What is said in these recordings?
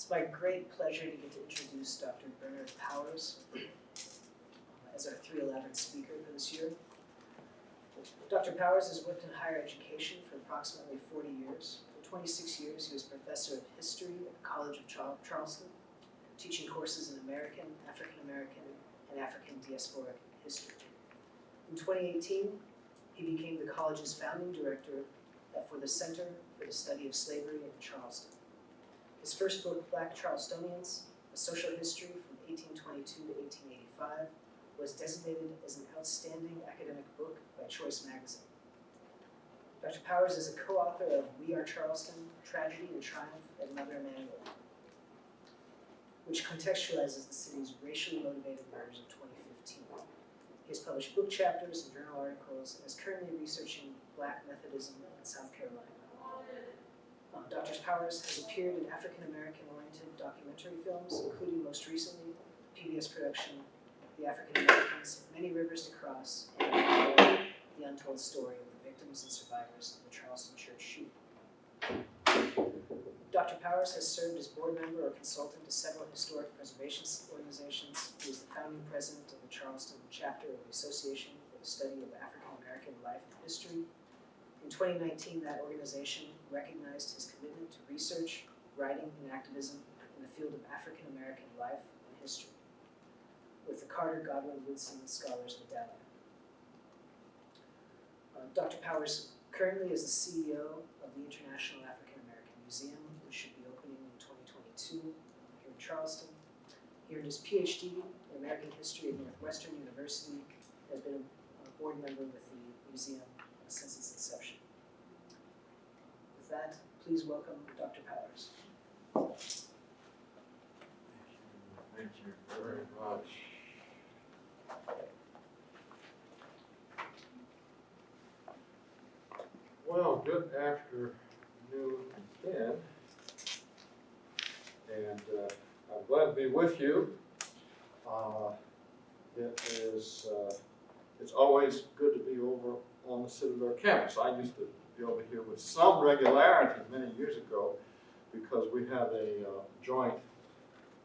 It's my great pleasure to get to introduce Dr. Bernard Powers as our 311 speaker for this year. Dr. Powers has worked in higher education for approximately 40 years. For 26 years, he was professor of history at the College of Charleston, teaching courses in American, African American, and African diasporic history. In 2018, he became the college's founding director for the Center for the Study of Slavery in Charleston. His first book, Black Charlestonians, A Social History from 1822 to 1885, was designated as an outstanding academic book by Choice magazine. Dr. Powers is a co-author of We Are Charleston, Tragedy and Triumph at Mother Emanuel, which contextualizes the city's racially motivated murders of 2015. He has published book chapters and journal articles and is currently researching Black Methodism in South Carolina. Dr. Powers has appeared in African-American-oriented documentary films, including most recently PBS production, The African Americans, Many Rivers to Cross, and The Untold Story of the Victims and Survivors of the Charleston Church Shooting. Dr. Powers has served as board member or consultant to several historic preservation organizations. He is the founding president of the Charleston chapter of the Association for the Study of African American Life and History. In 2019, that organization recognized his commitment to research, writing, and activism in the field of African American life and history, with the Carter Godwin Woodson Scholars Medallion. Dr. Powers currently is the CEO of the International African American Museum, which should be opening in 2022 here in Charleston. He earned his PhD in American History at Northwestern University, has been a board member with the museum since its inception. With that, please welcome Dr. Powers. Thank you very much. Well, good afternoon again, and I'm glad to be with you. It's always good to be over on the Citadel campus. I used to be over here with some regularity many years ago because we have a joint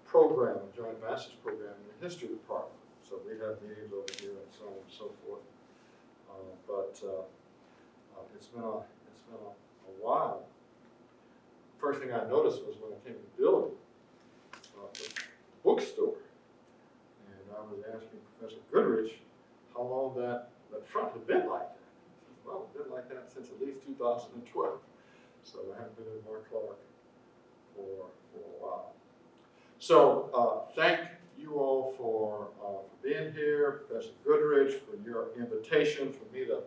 program, a joint master's program in the history department. So we have meetings over here and so on and so forth. It's been a while. First thing I noticed was when I came to the building, the bookstore, and I was asking Professor Goodrich how long that front had been like that. He said, well, it's been like that since at least 2012. So I haven't been in Mark Clark for a while. So thank you all for being here, Professor Goodrich, for your invitation for me to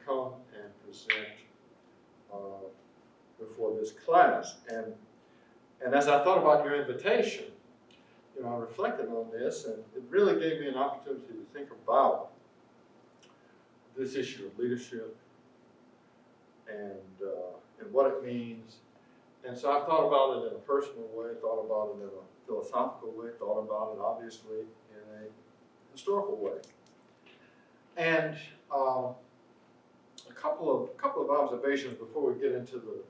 come and present before this class. And as I thought about your invitation, I reflected on this, and it really gave me an opportunity to think about this issue of leadership and what it means. And so I thought about it in a personal way, thought about it in a philosophical way, thought about it obviously in a historical way. And a couple of observations before we get into the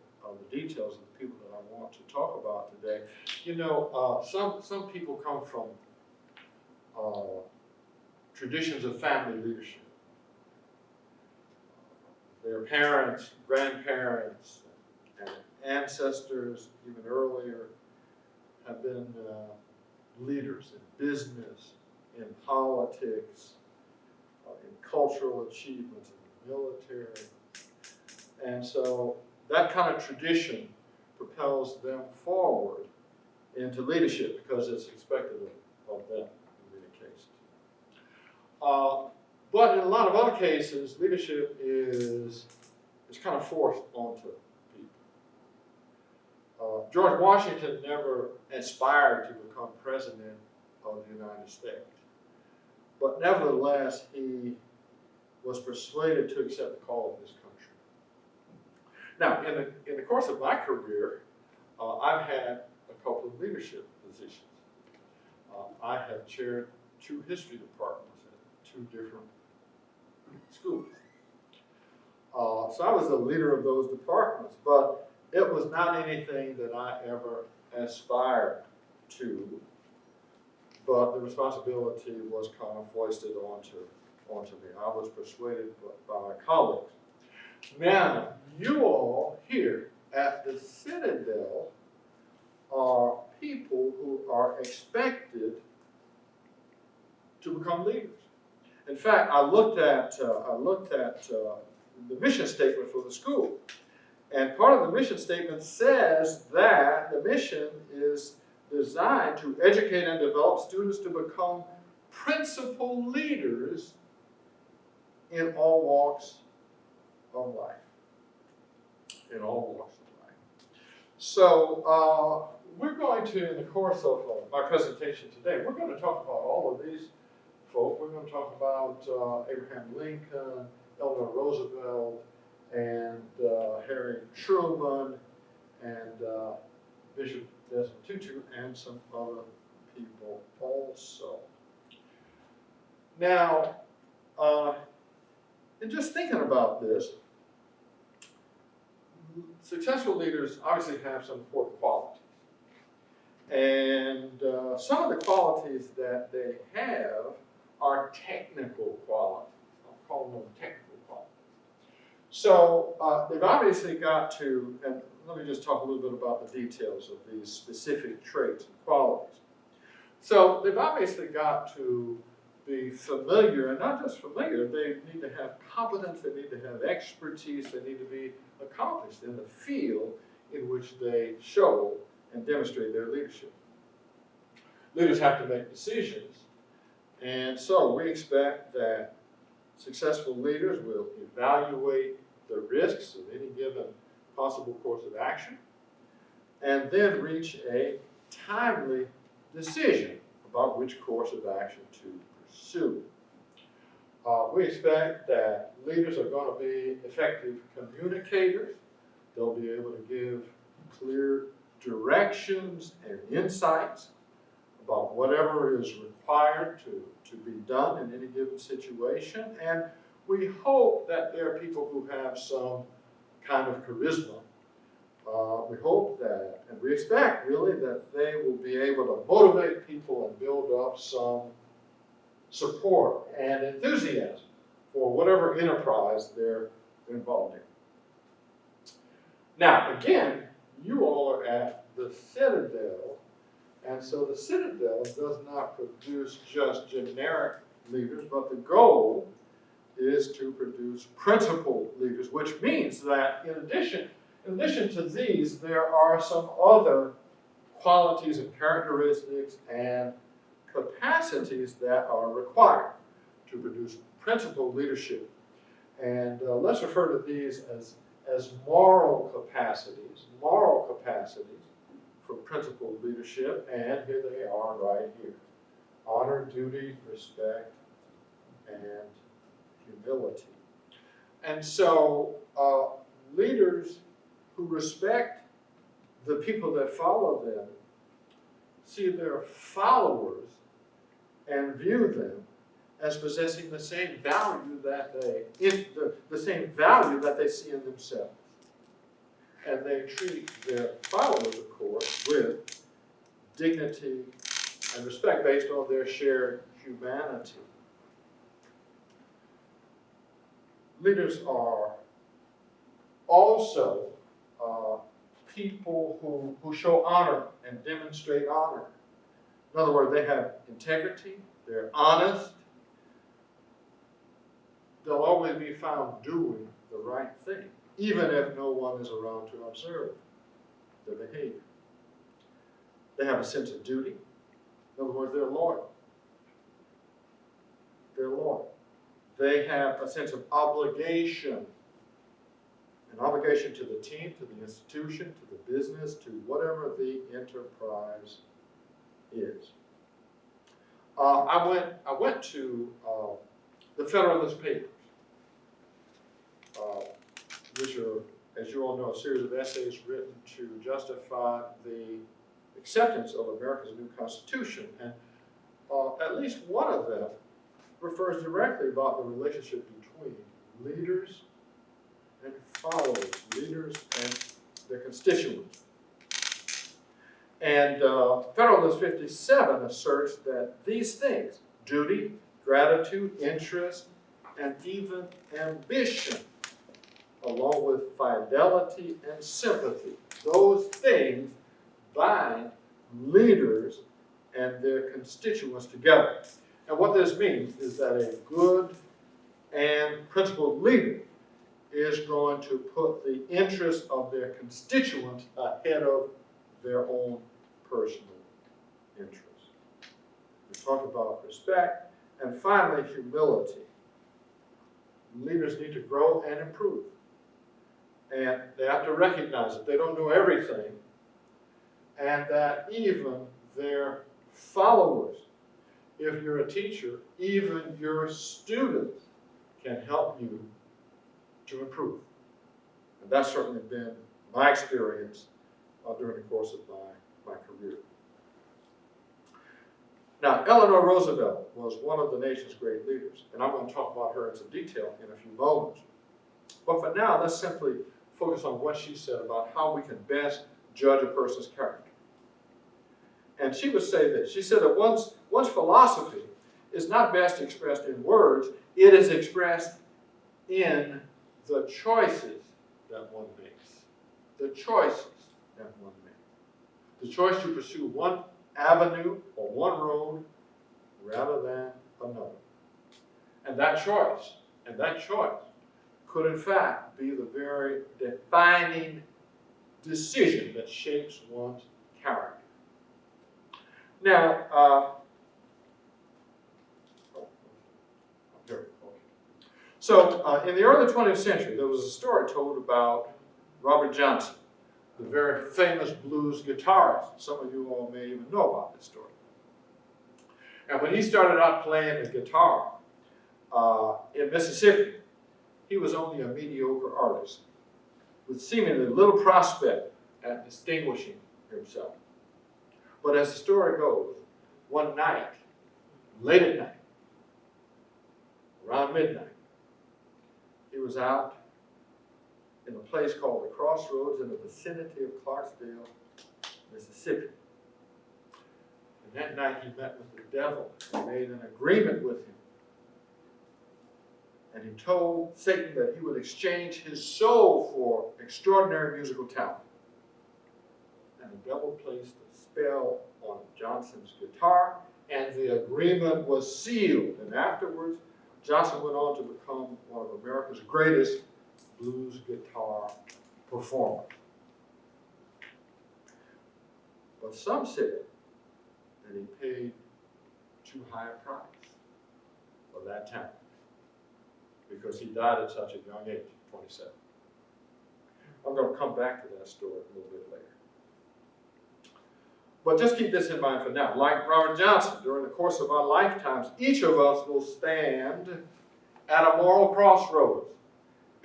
details of the people that I want to talk about today. Some people come from traditions of family leadership. Their parents, grandparents, and ancestors, even earlier, have been leaders in business, in politics, in cultural achievements, in the military. And so that kind of tradition propels them forward into leadership because it's expected of them in many cases. But in a lot of other cases, leadership is kind of forced onto people. George Washington never aspired to become president of the United States. But nevertheless, he was persuaded to accept the call of his country. Now, in the course of my career, I've had a couple of leadership positions. I have chaired 2 history departments at 2 different schools. So I was the leader of those departments, but it was not anything that I ever aspired to, but the responsibility was kind of foisted onto me. I was persuaded by my colleagues. Now, you all here at the Citadel are people who are expected to become leaders. In fact, I looked at the mission statement for the school, and part of the mission statement says that the mission is designed to educate and develop students to become principal leaders in all walks of life. In all walks of life. So we're going to, in the course of my presentation today, we're going to talk about all of these folk. We're going to talk about Abraham Lincoln, Eleanor Roosevelt, and Harry Truman, and Bishop Desmond Tutu, and some other people also. Now, in just thinking about this, successful leaders obviously have some important qualities. And some of the qualities that they have are technical qualities. I'll call them technical qualities. So they've obviously got to, and let me just talk a little bit about the details of these specific traits and qualities. So they've obviously got to be familiar, and not just familiar, they need to have competence, they need to have expertise, they need to be accomplished in the field in which they show and demonstrate their leadership. Leaders have to make decisions, and so we expect that successful leaders will evaluate the risks of any given possible course of action, and then reach a timely decision about which course of action to pursue. We expect that leaders are going to be effective communicators. They'll be able to give clear directions and insights about whatever is required to be done in any given situation. And we hope that there are people who have some kind of charisma. We hope that, and we expect really, that they will be able to motivate people and build up some support and enthusiasm for whatever enterprise they're involved in. Now, again, you all are at the Citadel, and so the Citadel does not produce just generic leaders, but the goal is to produce principal leaders, which means that in addition to these, there are some other qualities and characteristics and capacities that are required to produce principal leadership. And let's refer to these as moral capacities for principal leadership, and here they are right here. Honor, duty, respect, and humility. And so leaders who respect the people that follow them see their followers and view them as possessing the same value that the same value that they see in themselves. And they treat their followers, of course, with dignity and respect based on their shared humanity. Leaders are also people who show honor and demonstrate honor. In other words, they have integrity, they're honest, they'll always be found doing the right thing, even if no one is around to observe their behavior. They have a sense of duty. In other words, they're loyal. They're loyal. They have a sense of obligation. An obligation to the team, to the institution, to the business, to whatever the enterprise is. I went to the Federalist Papers, which are, as you all know, a series of essays written to justify the acceptance of America's new Constitution. And at least one of them refers directly about the relationship between leaders and followers, leaders and their constituents. And Federalist 57 asserts that these things, duty, gratitude, interest, and even ambition, along with fidelity and sympathy, those things bind leaders and their constituents together. And what this means is that a good and principled leader is going to put the interests of their constituents ahead of their own personal interests. We talked about respect, and finally, humility. Leaders need to grow and improve. And they have to recognize that they don't know everything, and that even their followers, if you're a teacher, even your students can help you to improve. And that's certainly been my experience during the course of my career. Now, Eleanor Roosevelt was one of the nation's great leaders, and I'm going to talk about her in some detail in a few moments. But for now, let's simply focus on what she said about how we can best judge a person's character. And she would say this. She said that one's philosophy is not best expressed in words, it is expressed in the choices that one makes. The choices that one makes. The choice to pursue one avenue or one road rather than another. And that choice could in fact be the very defining decision that shapes one's character. Now, so in the early 20th century, there was a story told about Robert Johnson, the very famous blues guitarist. Some of you all may even know about this story. And when he started out playing the guitar in Mississippi, he was only a mediocre artist with seemingly little prospect at distinguishing himself. But as the story goes, one night, late at night, around midnight, he was out in a place called the Crossroads in the vicinity of Clarksville, Mississippi. And that night he met with the devil and made an agreement with him. And he told Satan that he would exchange his soul for extraordinary musical talent. And the devil placed a spell on Johnson's guitar, and the agreement was sealed. And afterwards, Johnson went on to become one of America's greatest blues guitar performers. But some said that he paid too high a price for that talent because he died at such a young age, 27. I'm going to come back to that story a little bit later. But just keep this in mind for now. Like Robert Johnson, during the course of our lifetimes, each of us will stand at a moral crossroads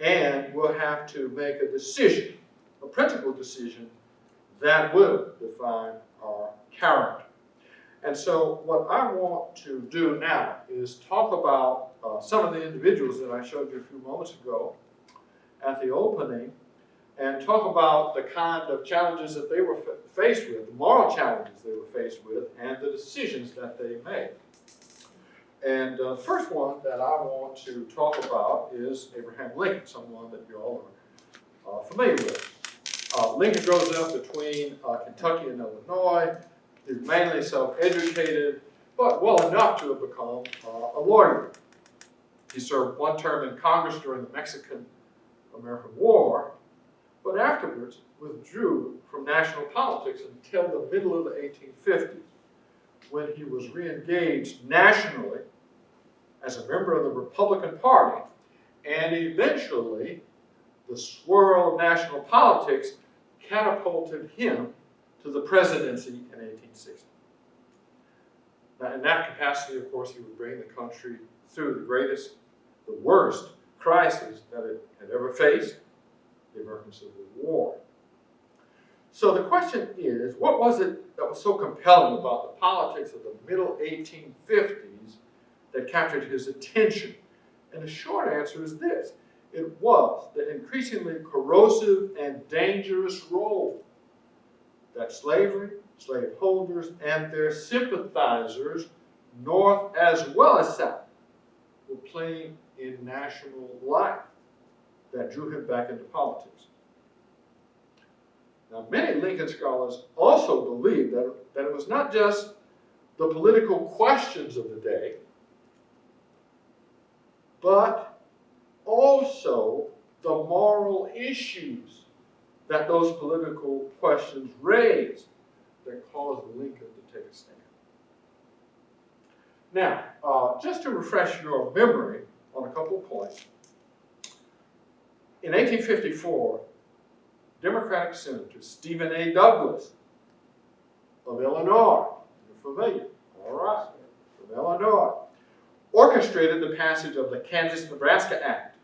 and will have to make a decision, a principal decision, that will define our character. And so what I want to do now is talk about some of the individuals that I showed you a few moments ago at the opening, and talk about the kind of challenges that they were faced with, the moral challenges they were faced with, and the decisions that they made. And the first one that I want to talk about is Abraham Lincoln, someone that you all are familiar with. Lincoln grows up between Kentucky and Illinois. He's mainly self-educated, but well enough to have become a lawyer. He served one term in Congress during the Mexican-American War, but afterwards withdrew from national politics until the middle of the 1850s, when he was re-engaged nationally as a member of the Republican Party, and eventually the swirl of national politics catapulted him to the presidency in 1860. Now, in that capacity, of course, he would bring the country through the worst crisis that it had ever faced, the American Civil War. So the question is, what was it that was so compelling about the politics of the middle 1850s that captured his attention? And the short answer is this: it was the increasingly corrosive and dangerous role that slavery slaveholders and their sympathizers, North as well as South, were playing in national life that drew him back into politics. Now, many Lincoln scholars also believe that it was not just the political questions of the day, but also the moral issues that those political questions raised that caused Lincoln to take a stand. Now, just to refresh your memory on a couple of points, in 1854, Democratic Senator Stephen A. Douglas of Illinois, you're familiar, all right, from Illinois, orchestrated the passage of the Kansas-Nebraska Act,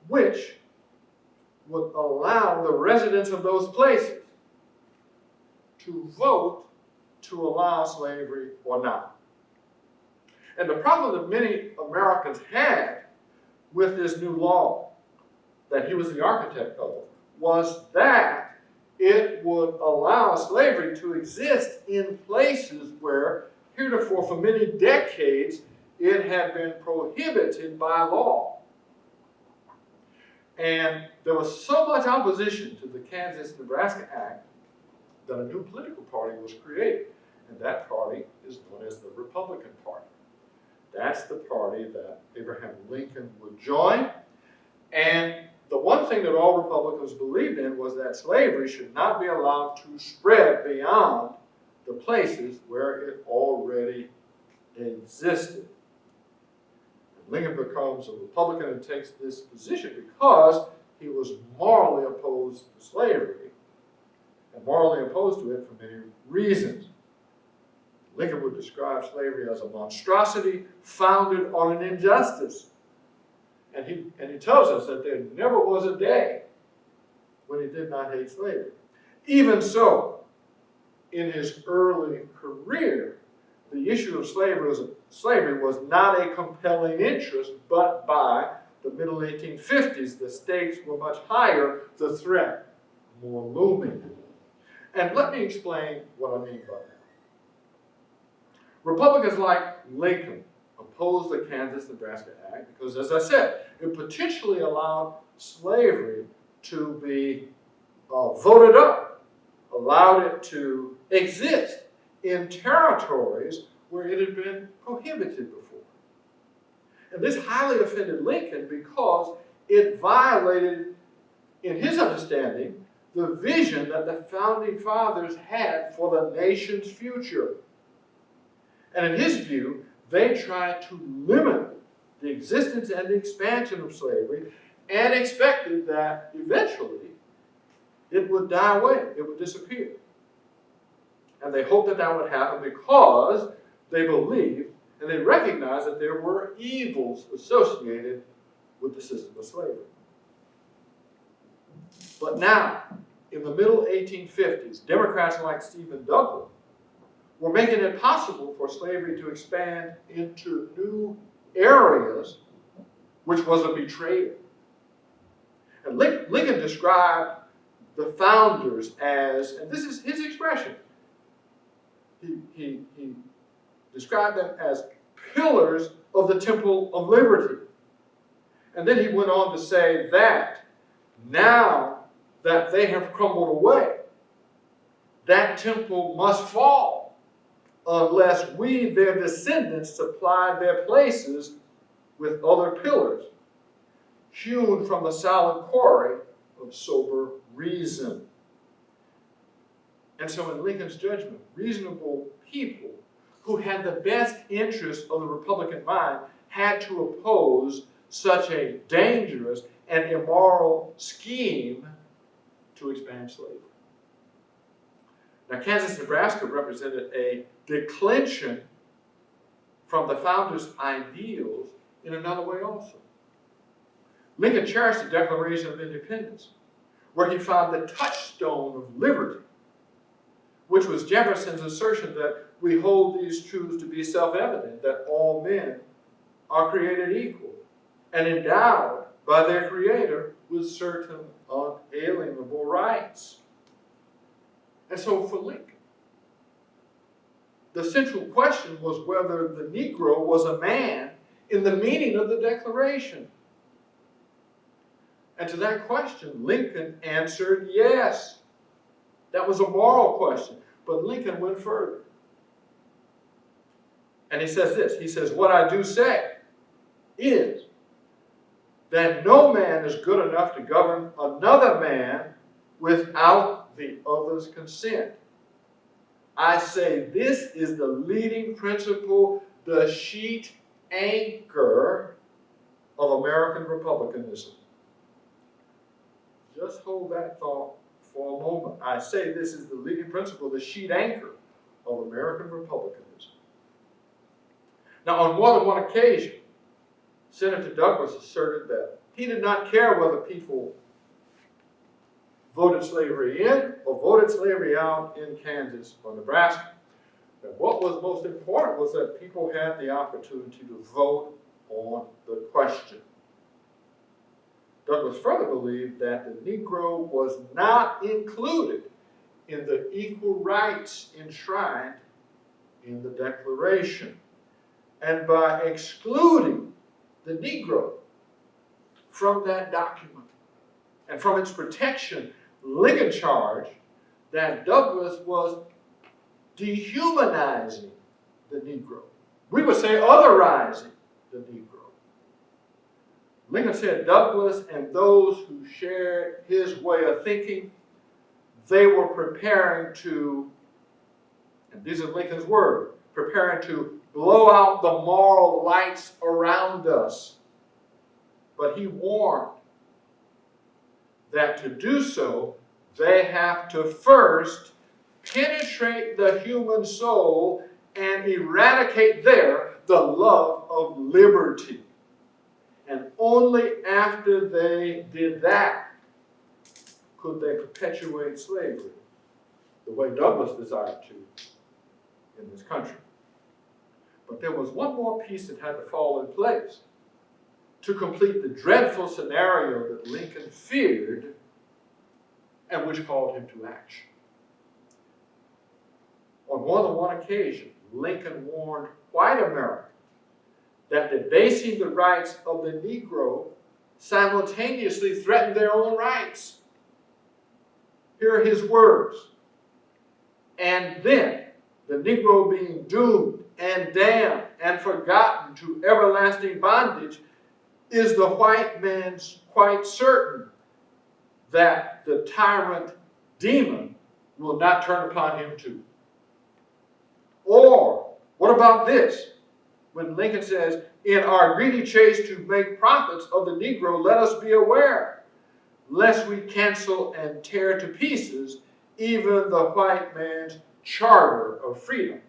which would allow the residents of those places to vote to allow slavery or not. And the problem that many Americans had with this new law that he was the architect of was that it would allow slavery to exist in places where heretofore for many decades it had been prohibited by law. And there was so much opposition to the Kansas-Nebraska Act that a new political party was created. And that party is known as the Republican Party. That's the party that Abraham Lincoln would join. And the one thing that all Republicans believed in was that slavery should not be allowed to spread beyond the places where it already existed. Lincoln becomes a Republican and takes this position because he was morally opposed to slavery and morally opposed to it for many reasons. Lincoln would describe slavery as a monstrosity founded on an injustice. And he tells us that there never was a day when he did not hate slavery. Even so, in his early career, the issue of slavery was not a compelling interest, but by the middle 1850s, the stakes were much higher, the threat more looming. And let me explain what I mean by that. Republicans like Lincoln opposed the Kansas-Nebraska Act because, as I said, it potentially allowed slavery to be voted up, allowed it to exist in territories where it had been prohibited before. And this highly offended Lincoln because it violated, in his understanding, the vision that the Founding Fathers had for the nation's future. And in his view, they tried to limit the existence and the expansion of slavery and expected that eventually it would die away, it would disappear. And they hoped that that would happen because they believed and they recognized that there were evils associated with the system of slavery. But now, in the middle 1850s, Democrats like Stephen Douglas were making it possible for slavery to expand into new areas, which was a betrayal. And Lincoln described the founders as, and this is his expression, he described them as pillars of the Temple of Liberty. And then he went on to say that now that they have crumbled away, that temple must fall unless we, their descendants, supply their places with other pillars, hewn from the solid quarry of sober reason. And so in Lincoln's judgment, reasonable people who had the best interest of the Republican mind had to oppose such a dangerous and immoral scheme to expand slavery. Now, Kansas-Nebraska represented a declension from the founders' ideals in another way also. Lincoln cherished the Declaration of Independence, where he found the touchstone of liberty, which was Jefferson's assertion that we hold these truths to be self-evident, that all men are created equal and endowed by their Creator with certain unalienable rights. And so for Lincoln, the central question was whether the Negro was a man in the meaning of the Declaration. And to that question, Lincoln answered yes. That was a moral question. But Lincoln went further. And he says this, he says, what I do say is that no man is good enough to govern another man without the other's consent. I say this is the leading principle, the sheet anchor of American republicanism. Just hold that thought for a moment. I say this is the leading principle, the sheet anchor of American republicanism. Now, on more than one occasion, Senator Douglas asserted that he did not care whether people voted slavery in or voted slavery out in Kansas or Nebraska. But what was most important was that people had the opportunity to vote on the question. Douglas further believed that the Negro was not included in the equal rights enshrined in the Declaration. And by excluding the Negro from that document and from its protection, Lincoln charged that Douglas was dehumanizing the Negro. We would say otherizing the Negro. Lincoln said Douglas and those who shared his way of thinking, they were preparing to, and these are Lincoln's words, preparing to blow out the moral lights around us. But he warned that to do so, they have to first penetrate the human soul and eradicate there the love of liberty. And only after they did that could they perpetuate slavery the way Douglas desired to in this country. But there was one more piece that had to fall in place to complete the dreadful scenario that Lincoln feared and which called him to action. On more than one occasion, Lincoln warned white Americans that debasing the rights of the Negro simultaneously threatened their own rights. Here are his words. And then, the Negro being doomed and damned and forgotten to everlasting bondage, is the white man's quite certain that the tyrant demon will not turn upon him too. Or, what about this? When Lincoln says, in our greedy chase to make profits of the Negro, let us be aware, lest we cancel and tear to pieces even the white man's charter of freedom.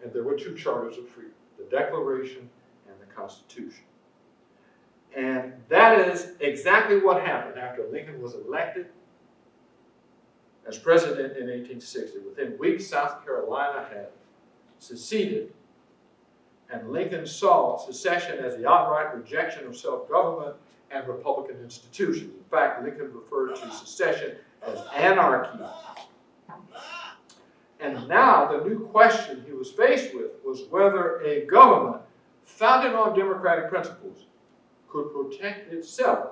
And there were two charters of freedom, the Declaration and the Constitution. And that is exactly what happened after Lincoln was elected as president in 1860. Within weeks, South Carolina had seceded, and Lincoln saw secession as the outright rejection of self-government and Republican institutions. In fact, Lincoln referred to secession as anarchy. And now the new question he was faced with was whether a government founded on democratic principles could protect itself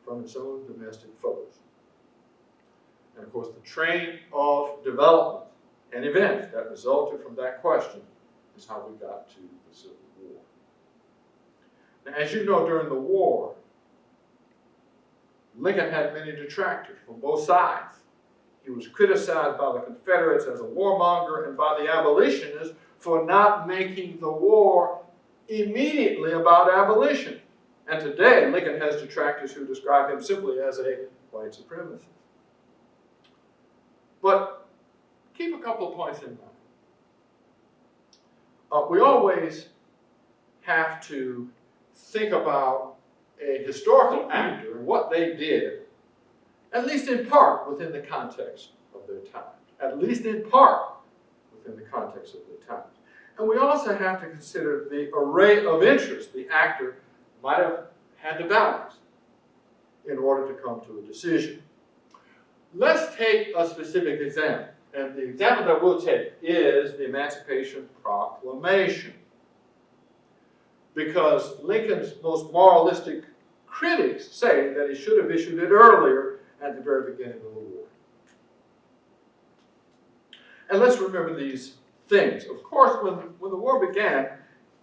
from its own domestic foes. And of course, the train of development and events that resulted from that question is how we got to the Civil War. Now, as you know, during the war, Lincoln had many detractors from both sides. He was criticized by the Confederates as a warmonger and by the abolitionists for not making the war immediately about abolition. And today, Lincoln has detractors who describe him simply as a white supremacist. But keep a couple of points in mind. We always have to think about a historical actor and what they did, at least in part within the context of their time. At least in part within the context of their time. And we also have to consider the array of interests the actor might have had to balance in order to come to a decision. let's take a specific example. And the example that we'll take is the Emancipation Proclamation. Because Lincoln's most moralistic critics say that he should have issued it earlier at the very beginning of the war. And let's remember these things. Of course, when the war began,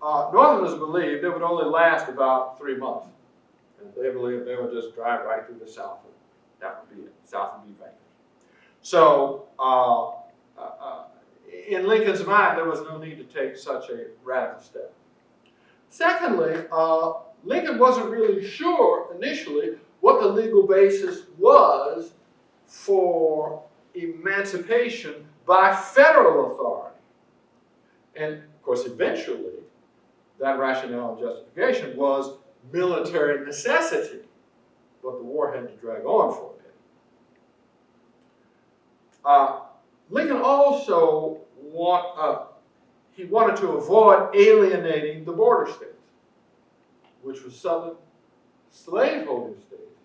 Northerners believed it would only last about 3 months. And they believed they would just drive right through the South. And that would be it. South would be vanquished. So, in Lincoln's mind, there was no need to take such a radical step. Secondly, Lincoln wasn't really sure initially what the legal basis was for emancipation by federal authority. And of course, eventually, that rationale and justification was military necessity. But the war had to drag on for a bit. Lincoln also wanted to avoid alienating the border states, which was southern slaveholding states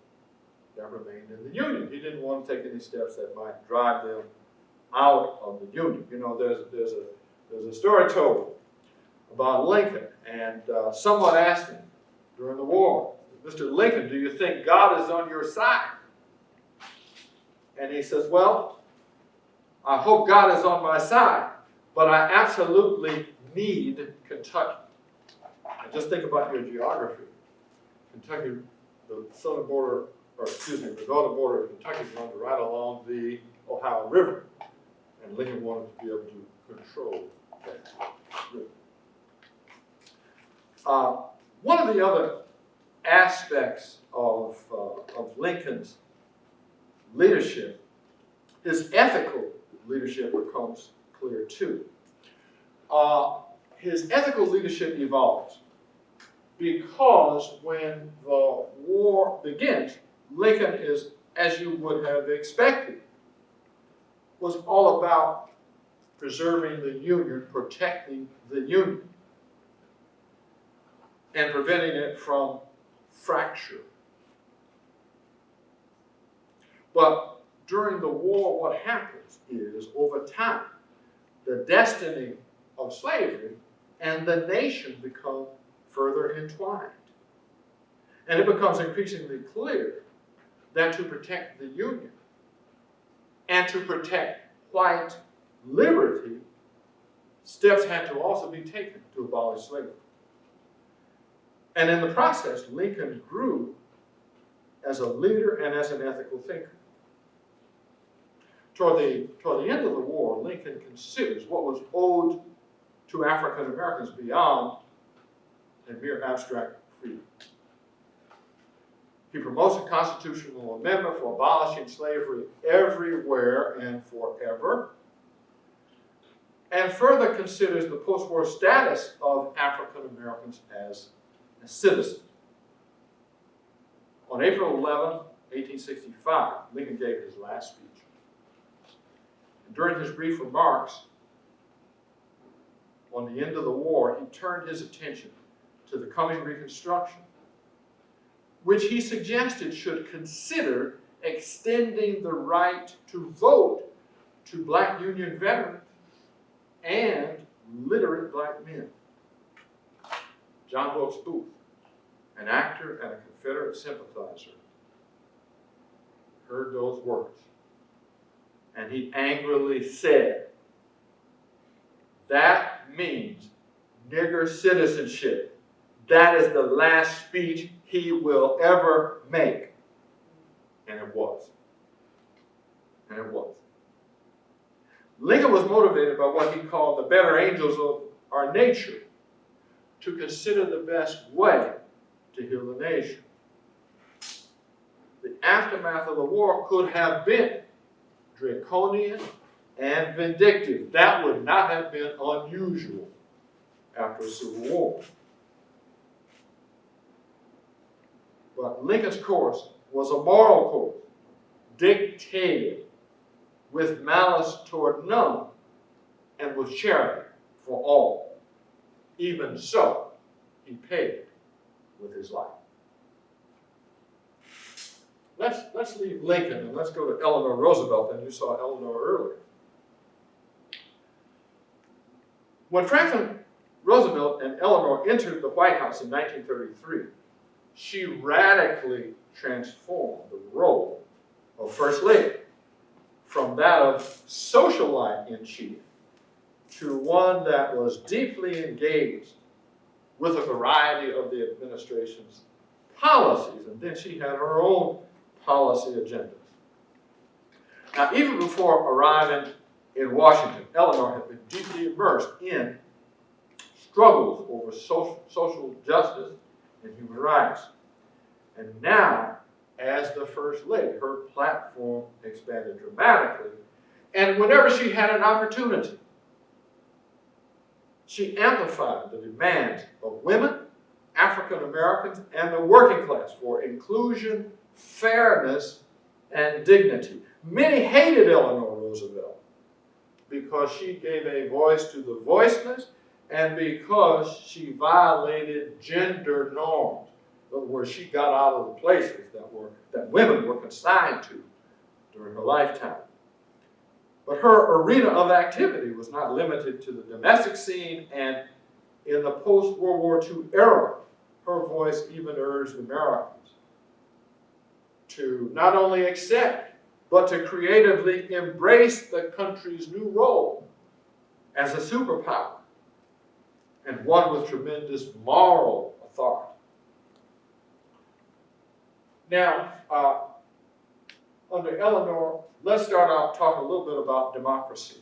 that remained in the Union. He didn't want to take any steps that might drive them out of the Union. You know, there's a story told about Lincoln, and someone asked him during the war, "Mr. Lincoln, do you think God is on your side?" And he says, "Well, I hope God is on my side, but I absolutely need Kentucky." And just think about your geography. Kentucky, the southern border, or excuse me, the northern border of Kentucky runs right along the Ohio River. And Lincoln wanted to be able to control that river. One of the other aspects of Lincoln's leadership, his ethical leadership, becomes clear too. His ethical leadership evolves because when the war begins, Lincoln is, as you would have expected, was all about preserving the Union, protecting the Union, and preventing it from fracture. But during the war, what happens is, over time, the destiny of slavery and the nation become further entwined. And it becomes increasingly clear that to protect the Union and to protect white liberty, steps had to also be taken to abolish slavery. And in the process, Lincoln grew as a leader and as an ethical thinker. Toward the end of the war, Lincoln considers what was owed to African Americans beyond a mere abstract freedom. He promotes a constitutional amendment for abolishing slavery everywhere and forever, and further considers the post-war status of African Americans as citizens. On April 11, 1865, Lincoln gave his last speech. And during his brief remarks on the end of the war, he turned his attention to the coming Reconstruction, which he suggested should consider extending the right to vote to Black Union veterans and literate Black men. John Wilkes Booth, an actor and a Confederate sympathizer, heard those words, and he angrily said, "That means nigger citizenship. That is the last speech he will ever make." And it was. And it was. Lincoln was motivated by what he called the better angels of our nature to consider the best way to heal the nation. The aftermath of the war could have been draconian and vindictive. That would not have been unusual after a civil war. But Lincoln's course was a moral course, dictated with malice toward none and with charity for all. Even so, he paid with his life. let's leave Lincoln and let's go to Eleanor Roosevelt, and you saw Eleanor earlier. When Franklin Roosevelt and Eleanor entered the White House in 1933, she radically transformed the role of First Lady from that of socialite-in-chief to one that was deeply engaged with a variety of the administration's policies, and then she had her own policy agendas. Now, even before arriving in Washington, Eleanor had been deeply immersed in struggles over social justice and human rights. And now, as the First Lady, her platform expanded dramatically, and whenever she had an opportunity, she amplified the demands of women, African Americans, and the working class for inclusion, fairness, and dignity. Many hated Eleanor Roosevelt because she gave a voice to the voiceless and because she violated gender norms. In other words, she got out of the places that women were consigned to during her lifetime. But her arena of activity was not limited to the domestic scene, and in the post-World War II era, her voice even urged Americans to not only accept, but to creatively embrace the country's new role as a superpower, and one with tremendous moral authority. Now, under Eleanor, let's start out talking a little bit about democracy,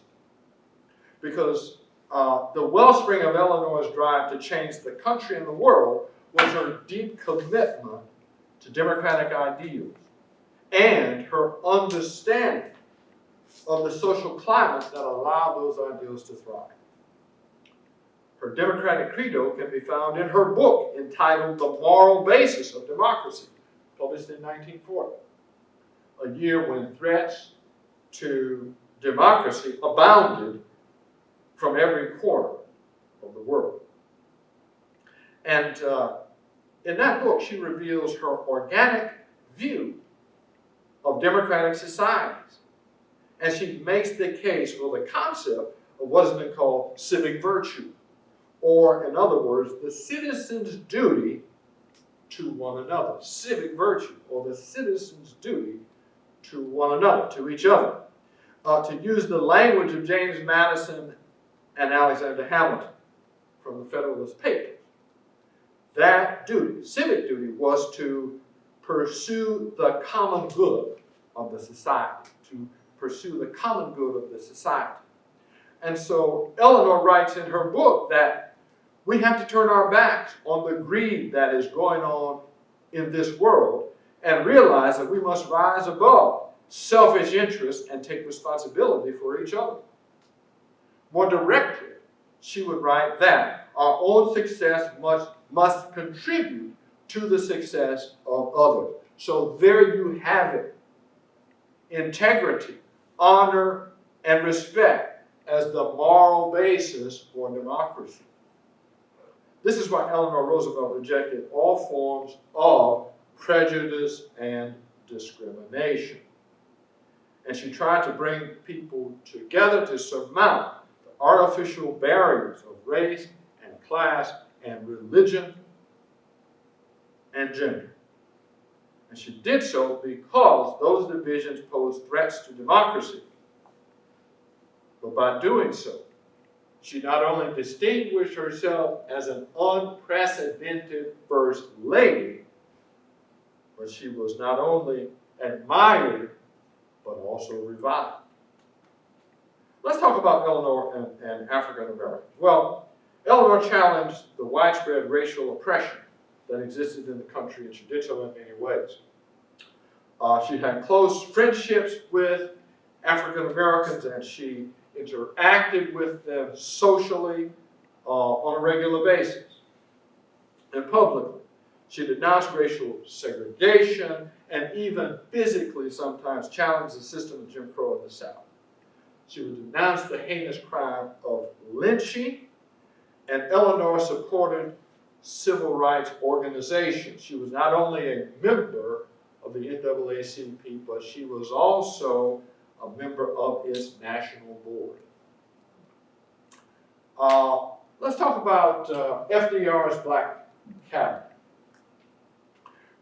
because the wellspring of Eleanor's drive to change the country and the world was her deep commitment to democratic ideals and her understanding of the social climate that allowed those ideals to thrive. Her democratic credo can be found in her book entitled The Moral Basis of Democracy, published in 1940, a year when threats to democracy abounded from every corner of the world. And in that book, she reveals her organic view of democratic societies. And she makes the case for the concept of what has been called civic virtue, or in other words, the citizen's duty to one another. Civic virtue, or the citizen's duty to one another, to each other. To use the language of James Madison and Alexander Hamilton from the Federalist Papers, that duty, civic duty, was to pursue the common good of the society, to pursue the common good of the society. And so Eleanor writes in her book that we have to turn our backs on the greed that is going on in this world and realize that we must rise above selfish interests and take responsibility for each other. More directly, she would write that our own success must contribute to the success of others. So there you have it. Integrity, honor, and respect as the moral basis for democracy. This is why Eleanor Roosevelt rejected all forms of prejudice and discrimination. And she tried to bring people together to surmount the artificial barriers of race and class and religion and gender. And she did so because those divisions posed threats to democracy. But by doing so, she not only distinguished herself as an unprecedented First Lady, but she was not only admired, but also reviled. Let's talk about Eleanor and African Americans. Well, Eleanor challenged the widespread racial oppression that existed in the country, and she did so in many ways. She had close friendships with African Americans, and she interacted with them socially on a regular basis and publicly. She denounced racial segregation and even physically sometimes challenged the system of Jim Crow in the South. She would denounce the heinous crime of lynching, and Eleanor supported civil rights organizations. She was not only a member of the NAACP, but she was also a member of its national board. Let's talk about FDR's Black Cabinet.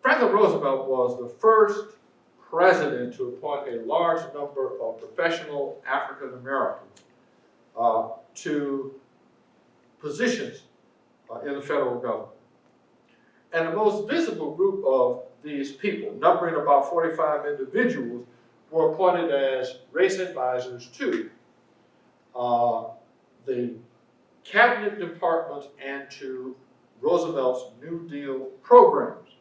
Franklin Roosevelt was the first president to appoint a large number of professional African Americans to positions in the federal government. And the most visible group of these people, numbering about 45 individuals, were appointed as race advisors to the cabinet department and to Roosevelt's New Deal programs.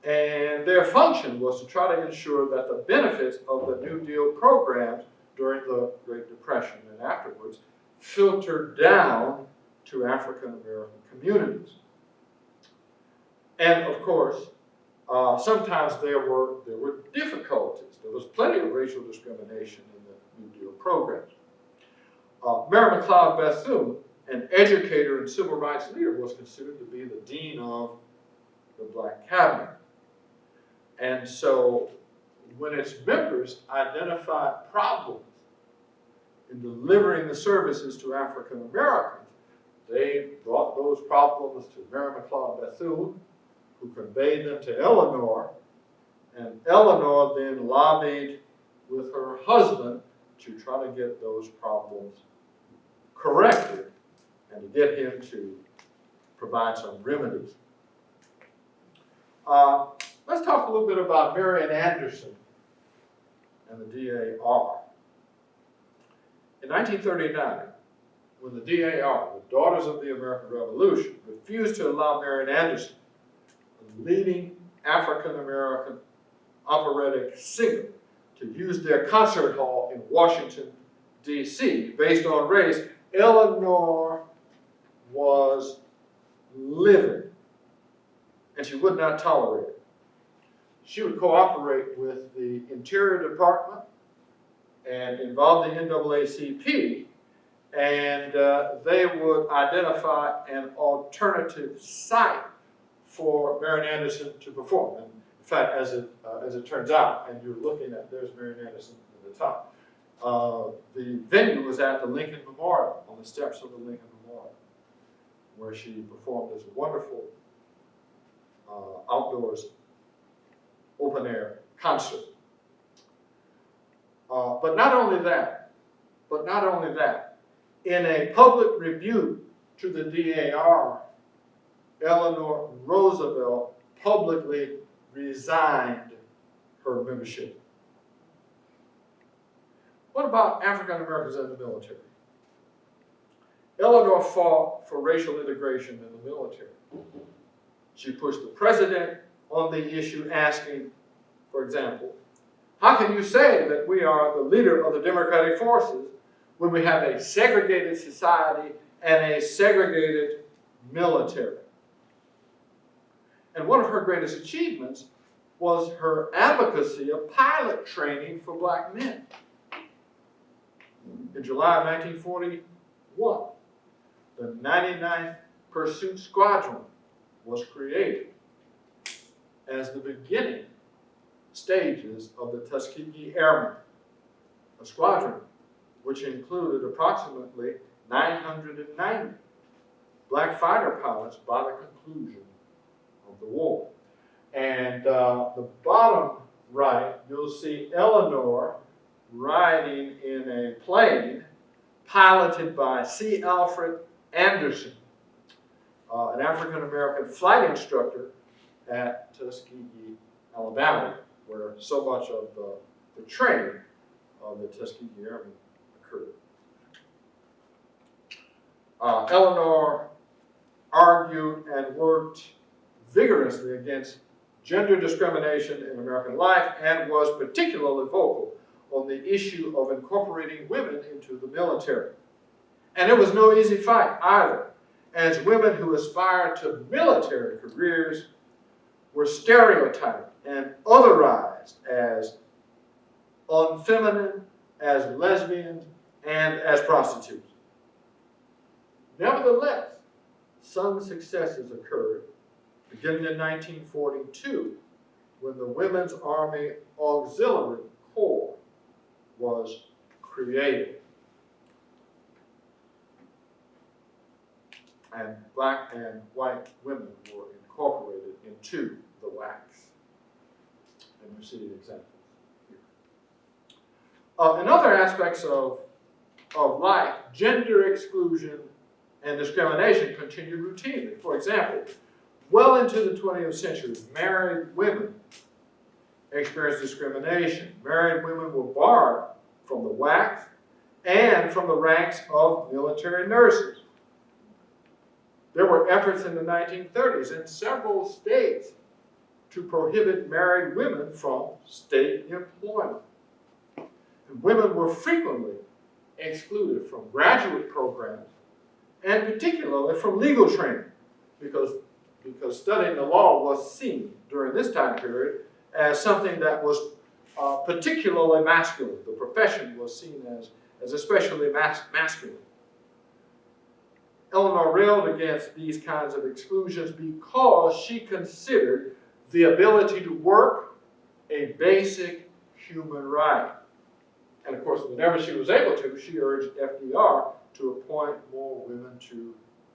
And their function was to try to ensure that the benefits of the New Deal programs during the Great Depression and afterwards filtered down to African American communities. And of course, sometimes there were difficulties. There was plenty of racial discrimination in the New Deal programs. Mary McLeod Bethune, an educator and civil rights leader, was considered to be the dean of the Black Cabinet. And so when its members identified problems in delivering the services to African Americans, they brought those problems to Mary McLeod Bethune, who conveyed them to Eleanor, and Eleanor then lobbied with her husband to try to get those problems corrected and to get him to provide some remedies. Let's talk a little bit about Marian Anderson and the DAR. In 1939, when the DAR, the Daughters of the American Revolution, refused to allow Marian Anderson, a leading African-American operatic singer, to use their concert hall in Washington, D.C., based on race, Eleanor was livid, and she would not tolerate it. She would cooperate with the Interior Department and involve the NAACP, and they would identify an alternative site for Marian Anderson to perform. And in fact, as it turns out, and you're looking at, there's Marian Anderson at the top. The venue was at the Lincoln Memorial, on the steps of the Lincoln Memorial, where she performed this wonderful outdoors open-air concert. But not only that, in a public rebuke to the DAR, Eleanor Roosevelt publicly resigned her membership. What about African Americans in the military? Eleanor fought for racial integration in the military. She pushed the president on the issue, asking, for example, how can you say that we are the leader of the democratic forces when we have a segregated society and a segregated military? And one of her greatest achievements was her advocacy of pilot training for black men. In July of 1941, the 99th Pursuit Squadron was created as the beginning stages of the Tuskegee Airmen, a squadron which included approximately 990 black fighter pilots by the conclusion of the war. And the bottom right, you'll see Eleanor riding in a plane piloted by C. Alfred Anderson, an African-American flight instructor at Tuskegee, Alabama, where so much of the training of the Tuskegee Airmen occurred. Eleanor argued and worked vigorously against gender discrimination in American life and was particularly vocal on the issue of incorporating women into the military. And it was no easy fight either, as women who aspired to military careers were stereotyped and otherized as unfeminine, as lesbians, and as prostitutes. Nevertheless, some successes occurred beginning in 1942 when the Women's Army Auxiliary Corps was created. And black and white women were incorporated into the WACs. And you see examples here. In other aspects of life, gender exclusion and discrimination continued routinely. For example, well into the 20th century, married women experienced discrimination. Married women were barred from the WACs and from the ranks of military nurses. There were efforts in the 1930s in several states to prohibit married women from state employment. And women were frequently excluded from graduate programs and particularly from legal training because studying the law was seen during this time period as something that was particularly masculine. The profession was seen as especially masculine. Eleanor railed against these kinds of exclusions because she considered the ability to work a basic human right. And of course, whenever she was able to, she urged FDR to appoint more women to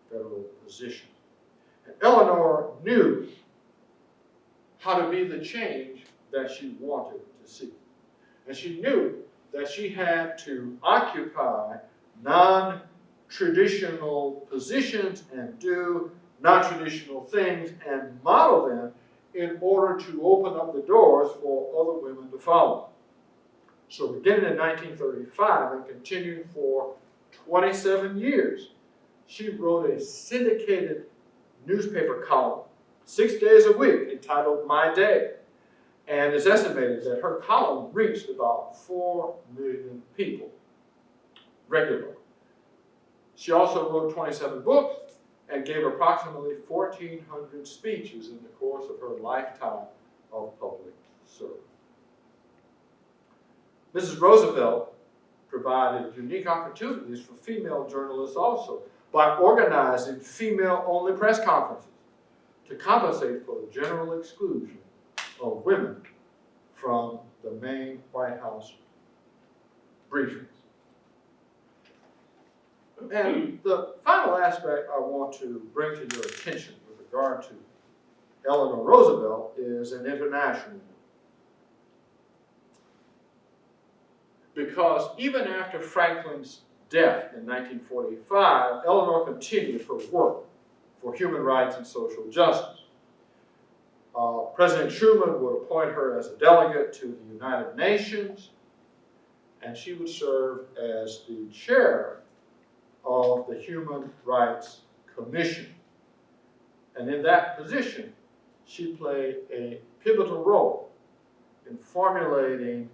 federal positions. And Eleanor knew how to be the change that she wanted to see. And she knew that she had to occupy non-traditional positions and do non-traditional things and model them in order to open up the doors for other women to follow. So beginning in 1935 and continuing for 27 years, she wrote a syndicated newspaper column 6 days a week entitled My Day. And it's estimated that her column reached about 4 million people regularly. She also wrote 27 books and gave approximately 1,400 speeches in the course of her lifetime of public service. Mrs. Roosevelt provided unique opportunities for female journalists also by organizing female-only press conferences to compensate for the general exclusion of women from the main White House briefings. And the final aspect I want to bring to your attention with regard to Eleanor Roosevelt is an international one. Because even after Franklin's death in 1945, Eleanor continued her work for human rights and social justice. President Truman would appoint her as a delegate to the United Nations, and she would serve as the chair of the Human Rights Commission. And in that position, she played a pivotal role in formulating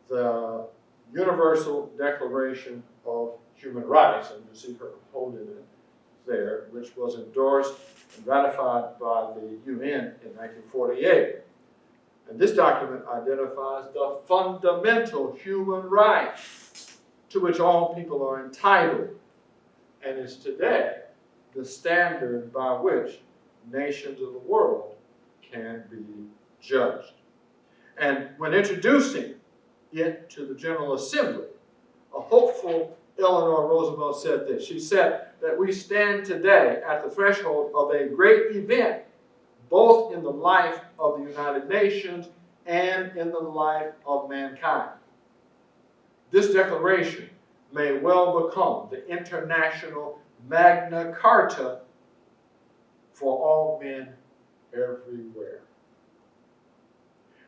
the Universal Declaration of Human Rights, and you see her holding it there, which was endorsed and ratified by the UN in 1948. And this document identifies the fundamental human rights to which all people are entitled, and is today the standard by which nations of the world can be judged. And when introducing it to the General Assembly, a hopeful Eleanor Roosevelt said this. She said that we stand today at the threshold of a great event, both in the life of the United Nations and in the life of mankind. This declaration may well become the international Magna Carta for all men everywhere.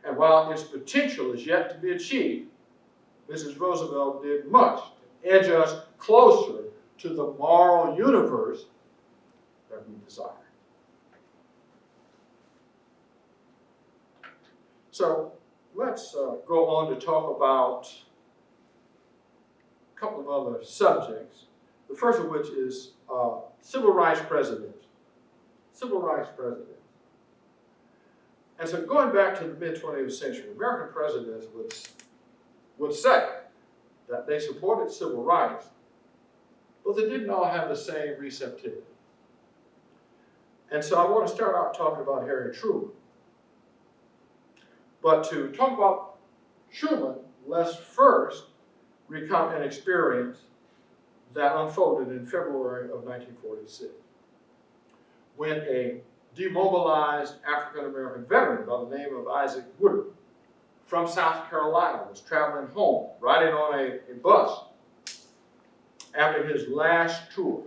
And while its potential is yet to be achieved, Mrs. Roosevelt did much to edge us closer to the moral universe that we desire. So let's go on to talk about a couple of other subjects, the first of which is civil rights presidents. Civil rights presidents. And so going back to the mid-20th century, American presidents would say that they supported civil rights, but they didn't all have the same receptivity. And so I want to start out talking about Harry Truman. But to talk about Truman, let's first recount an experience that unfolded in February of 1946, when a demobilized African-American veteran by the name of Isaac Woodard from South Carolina was traveling home, riding on a bus after his last tour.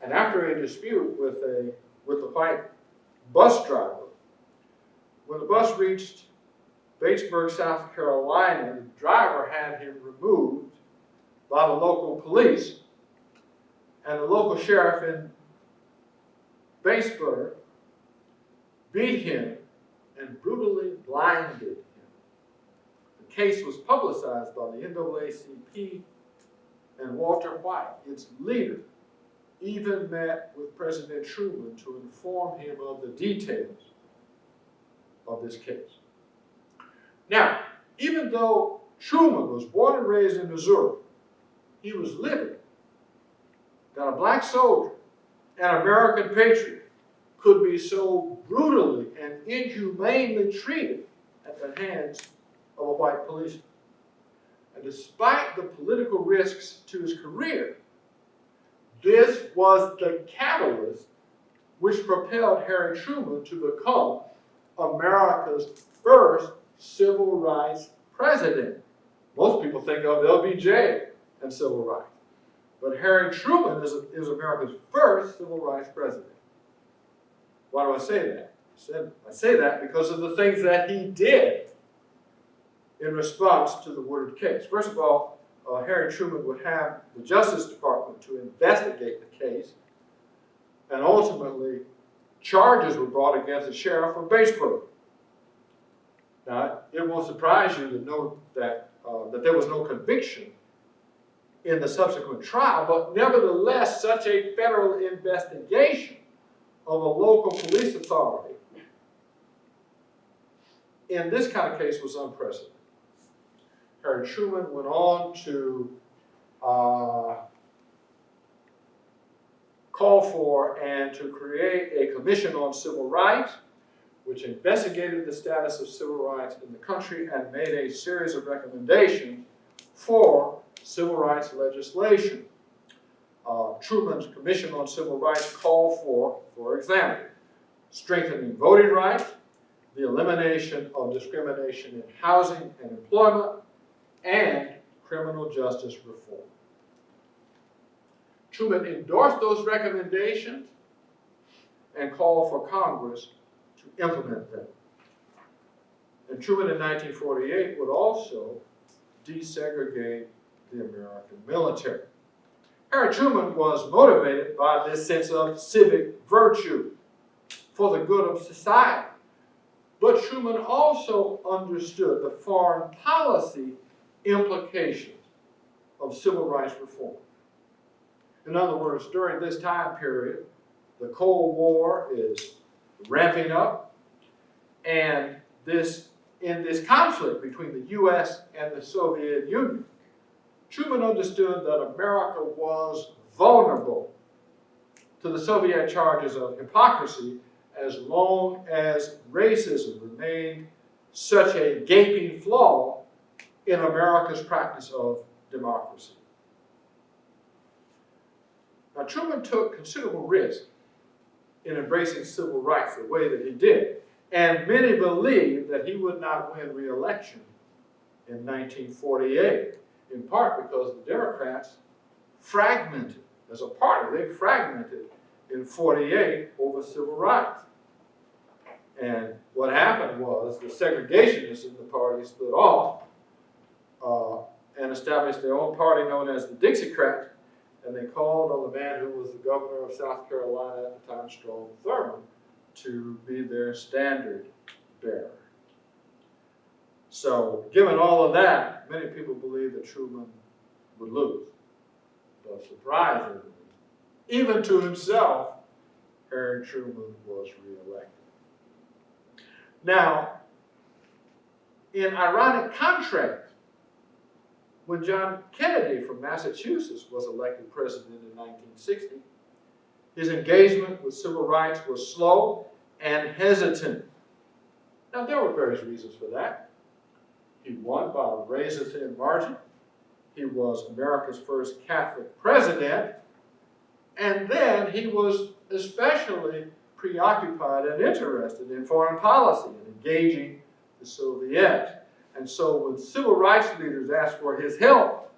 And after a dispute with the white bus driver, when the bus reached Batesburg, South Carolina, the driver had him removed by the local police, and the local sheriff in Batesburg beat him and brutally blinded him. The case was publicized by the NAACP, and Walter White, its leader, even met with President Truman to inform him of the details of this case. Now, even though Truman was born and raised in Missouri, he was livid that a black soldier, an American patriot, could be so brutally and inhumanely treated at the hands of a white policeman. And despite the political risks to his career, this was the catalyst which propelled Harry Truman to become America's first civil rights president. Most people think of LBJ and civil rights, but Harry Truman is America's first civil rights president. Why do I say that? I say that because of the things that he did in response to the Woodard case. First of all, Harry Truman would have the Justice Department to investigate the case, and ultimately charges were brought against the sheriff of Batesburg. Now, it won't surprise you to know that there was no conviction in the subsequent trial, but nevertheless, such a federal investigation of a local police authority in this kind of case was unprecedented. Harry Truman went on to call for and to create a commission on civil rights, which investigated the status of civil rights in the country and made a series of recommendations for civil rights legislation. Truman's Commission on Civil Rights called for example, strengthening voting rights, the elimination of discrimination in housing and employment, and criminal justice reform. Truman endorsed those recommendations and called for Congress to implement them. And Truman in 1948 would also desegregate the American military. Harry Truman was motivated by this sense of civic virtue for the good of society. But Truman also understood the foreign policy implications of civil rights reform. In other words, during this time period, the Cold War is ramping up, and in this conflict between the U.S. and the Soviet Union, Truman understood that America was vulnerable to the Soviet charges of hypocrisy as long as racism remained such a gaping flaw in America's practice of democracy. Now, Truman took considerable risk in embracing civil rights the way that he did, and many believed that he would not win re-election in 1948, in part because the Democrats fragmented as a party. They fragmented in 48 over civil rights. And what happened was the segregationists in the party split off and established their own party known as the Dixiecrats, and they called on the man who was the governor of South Carolina at the time, Strom Thurmond, to be their standard bearer. So, given all of that, many people believed that Truman would lose. But surprisingly, even to himself, Harry Truman was reelected. Now, in ironic contrast, when John Kennedy from Massachusetts was elected president in 1960, his engagement with civil rights was slow and hesitant. Now, there were various reasons for that. He won by a razor-thin margin. He was America's first Catholic president. And then he was especially preoccupied and interested in foreign policy and engaging the Soviets. And so when civil rights leaders asked for his help,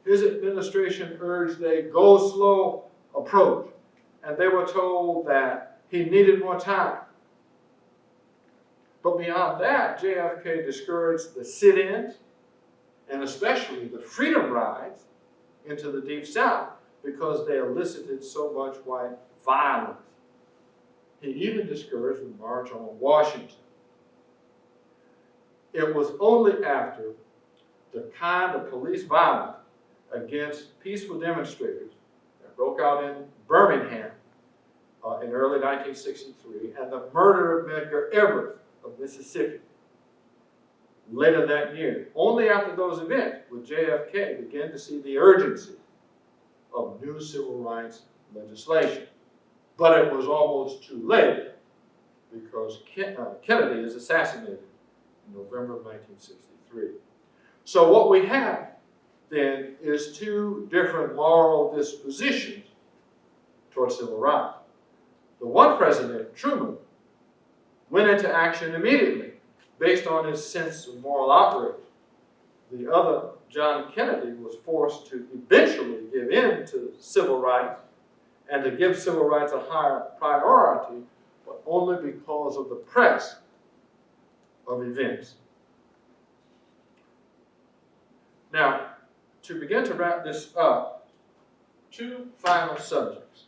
his administration urged a go-slow approach. And they were told that he needed more time. But beyond that, JFK discouraged the sit-ins, and especially the freedom rides into the Deep South, because they elicited so much white violence. He even discouraged the March on Washington. It was only after the kind of police violence against peaceful demonstrators that broke out in Birmingham in early 1963, and the murder of Medgar Evers of Mississippi later that year. Only after those events would JFK begin to see the urgency of new civil rights legislation. But it was almost too late, because Kennedy is assassinated in November of 1963. So what we have then is two different moral dispositions towards civil rights. The one president, Truman, went into action immediately based on his sense of moral outrage. The other, John Kennedy, was forced to eventually give in to civil rights and to give civil rights a higher priority, but only because of the press of events. Now, to begin to wrap this up, two final subjects,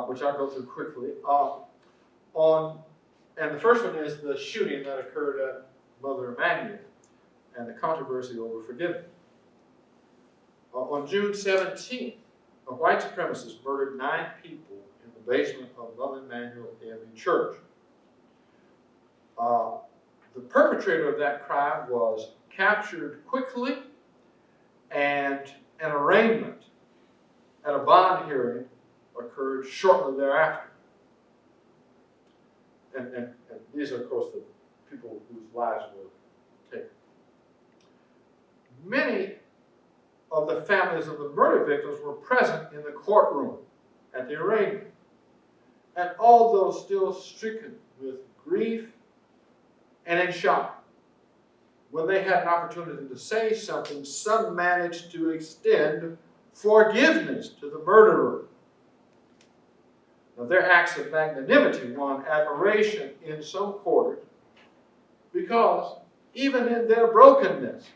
which I'll go through quickly. And the first one is the shooting that occurred at Mother Emanuel and the controversy over forgiveness. On June 17th, a white supremacist murdered 9 people in the basement of Mother Emanuel AME Church. The perpetrator of that crime was captured quickly, and an arraignment at a bond hearing occurred shortly thereafter. And these are, of course, the people whose lives were taken. Many of the families of the murder victims were present in the courtroom at the arraignment. And although still stricken with grief and in shock, when they had an opportunity to say something, some managed to extend forgiveness to the murderer. Now, their acts of magnanimity won admiration in some quarters, because even in their brokenness,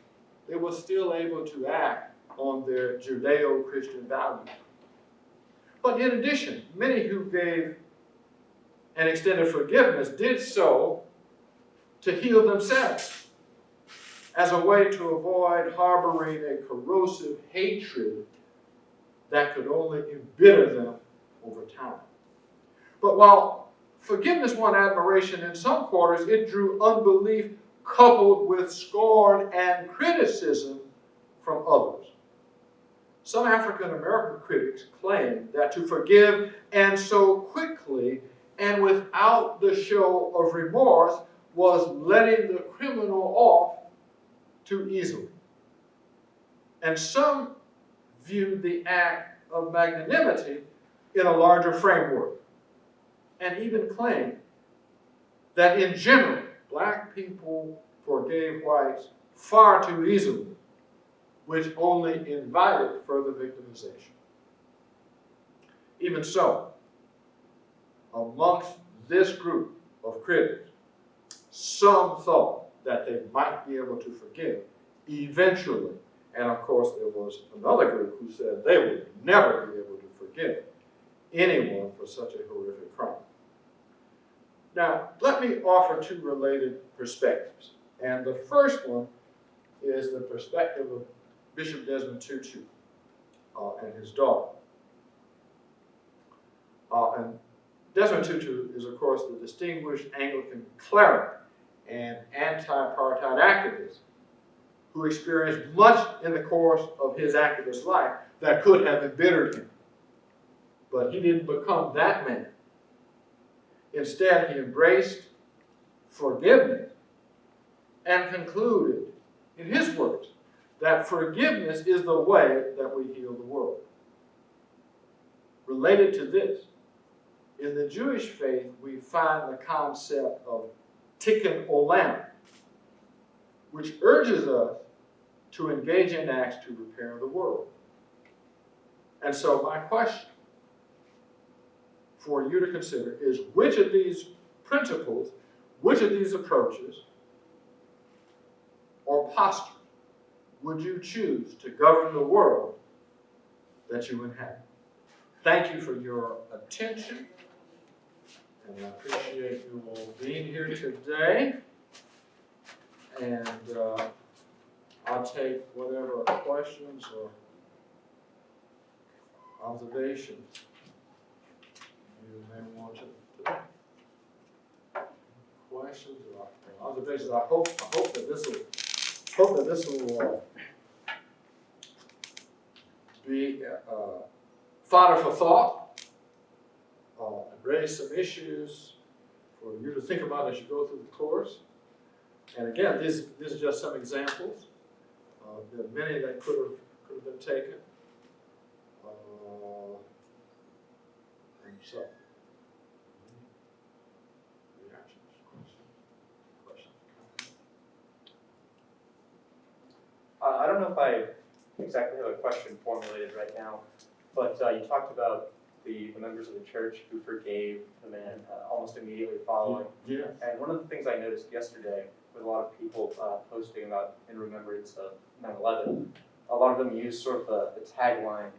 they were still able to act on their Judeo-Christian values. But in addition, many who gave and extended forgiveness did so to heal themselves, as a way to avoid harboring a corrosive hatred that could only embitter them over time. But while forgiveness won admiration in some quarters, it drew unbelief coupled with scorn and criticism from others. Some African American critics claim that to forgive and so quickly and without the show of remorse was letting the criminal off too easily. And some viewed the act of magnanimity in a larger framework, and even claimed that in general, black people forgave whites far too easily, which only invited further victimization. Even so, amongst this group of critics, some thought that they might be able to forgive eventually. And of course, there was another group who said they would never be able to forgive anyone for such a horrific crime. Now, let me offer two related perspectives. And the first one is the perspective of Bishop Desmond Tutu and his daughter. And Desmond Tutu is, of course, the distinguished Anglican cleric and anti-apartheid activist who experienced much in the course of his activist life that could have embittered him. But he didn't become that man. Instead, he embraced forgiveness and concluded, in his words, that forgiveness is the way that we heal the world. Related to this, in the Jewish faith, we find the concept of tikkun olam, which urges us to engage in acts to repair the world. And so my question for you to consider is, which of these principles, which of these approaches or postures would you choose to govern the world that you inhabit? Thank you for your attention, and I appreciate you all being here today. And I'll take whatever questions or observations you may want to. Questions or observations? I hope that this will be fodder for thought, raise some issues for you to think about as you go through the course. And again, these are just some examples. There are many that could have been taken. And so, reactions, questions, I don't know if I exactly have a question formulated right now, but you talked about the members of the church who forgave the man almost immediately following. Yeah. And one of the things I noticed yesterday with a lot of people posting about in remembrance of 9/11, a lot of them use sort of the tagline,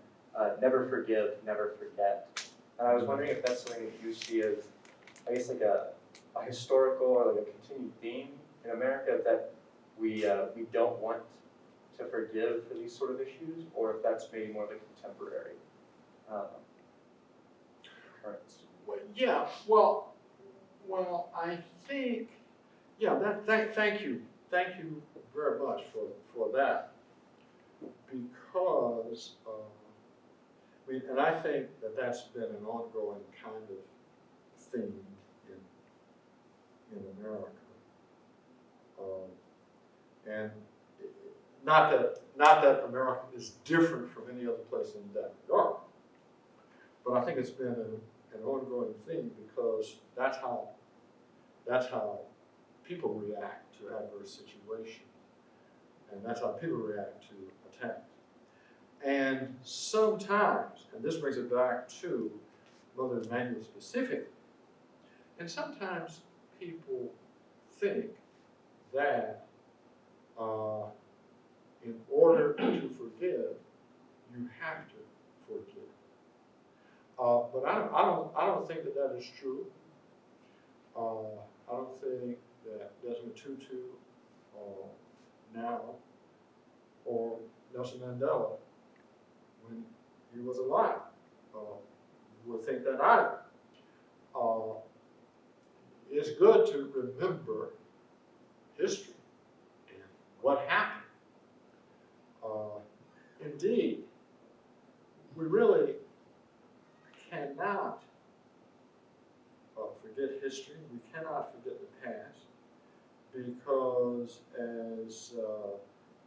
never forgive, never forget. And I was wondering if that's something that you see as, I guess, like a historical or like a continued theme in America, that we don't want to forgive for these sort of issues, or if that's maybe more of a contemporary occurrence. Well, yeah. Well, I think, yeah. Thank you very much for that, because and I think that's been an ongoing kind of theme in America, and not that America is different from any other place in that regard, but I think it's been an ongoing thing, because that's how people react to adverse situations, and that's how people react to attacks. And sometimes, and this brings it back to Mother Emanuel specifically, and sometimes people think that in order to forgive, you have to forgive. But I don't think that is true. I don't think that Desmond Tutu now, or Nelson Mandela, when he was alive, would think that either. It's good to remember history and what happened. Indeed, we really cannot forget history. We cannot forget the past, because, as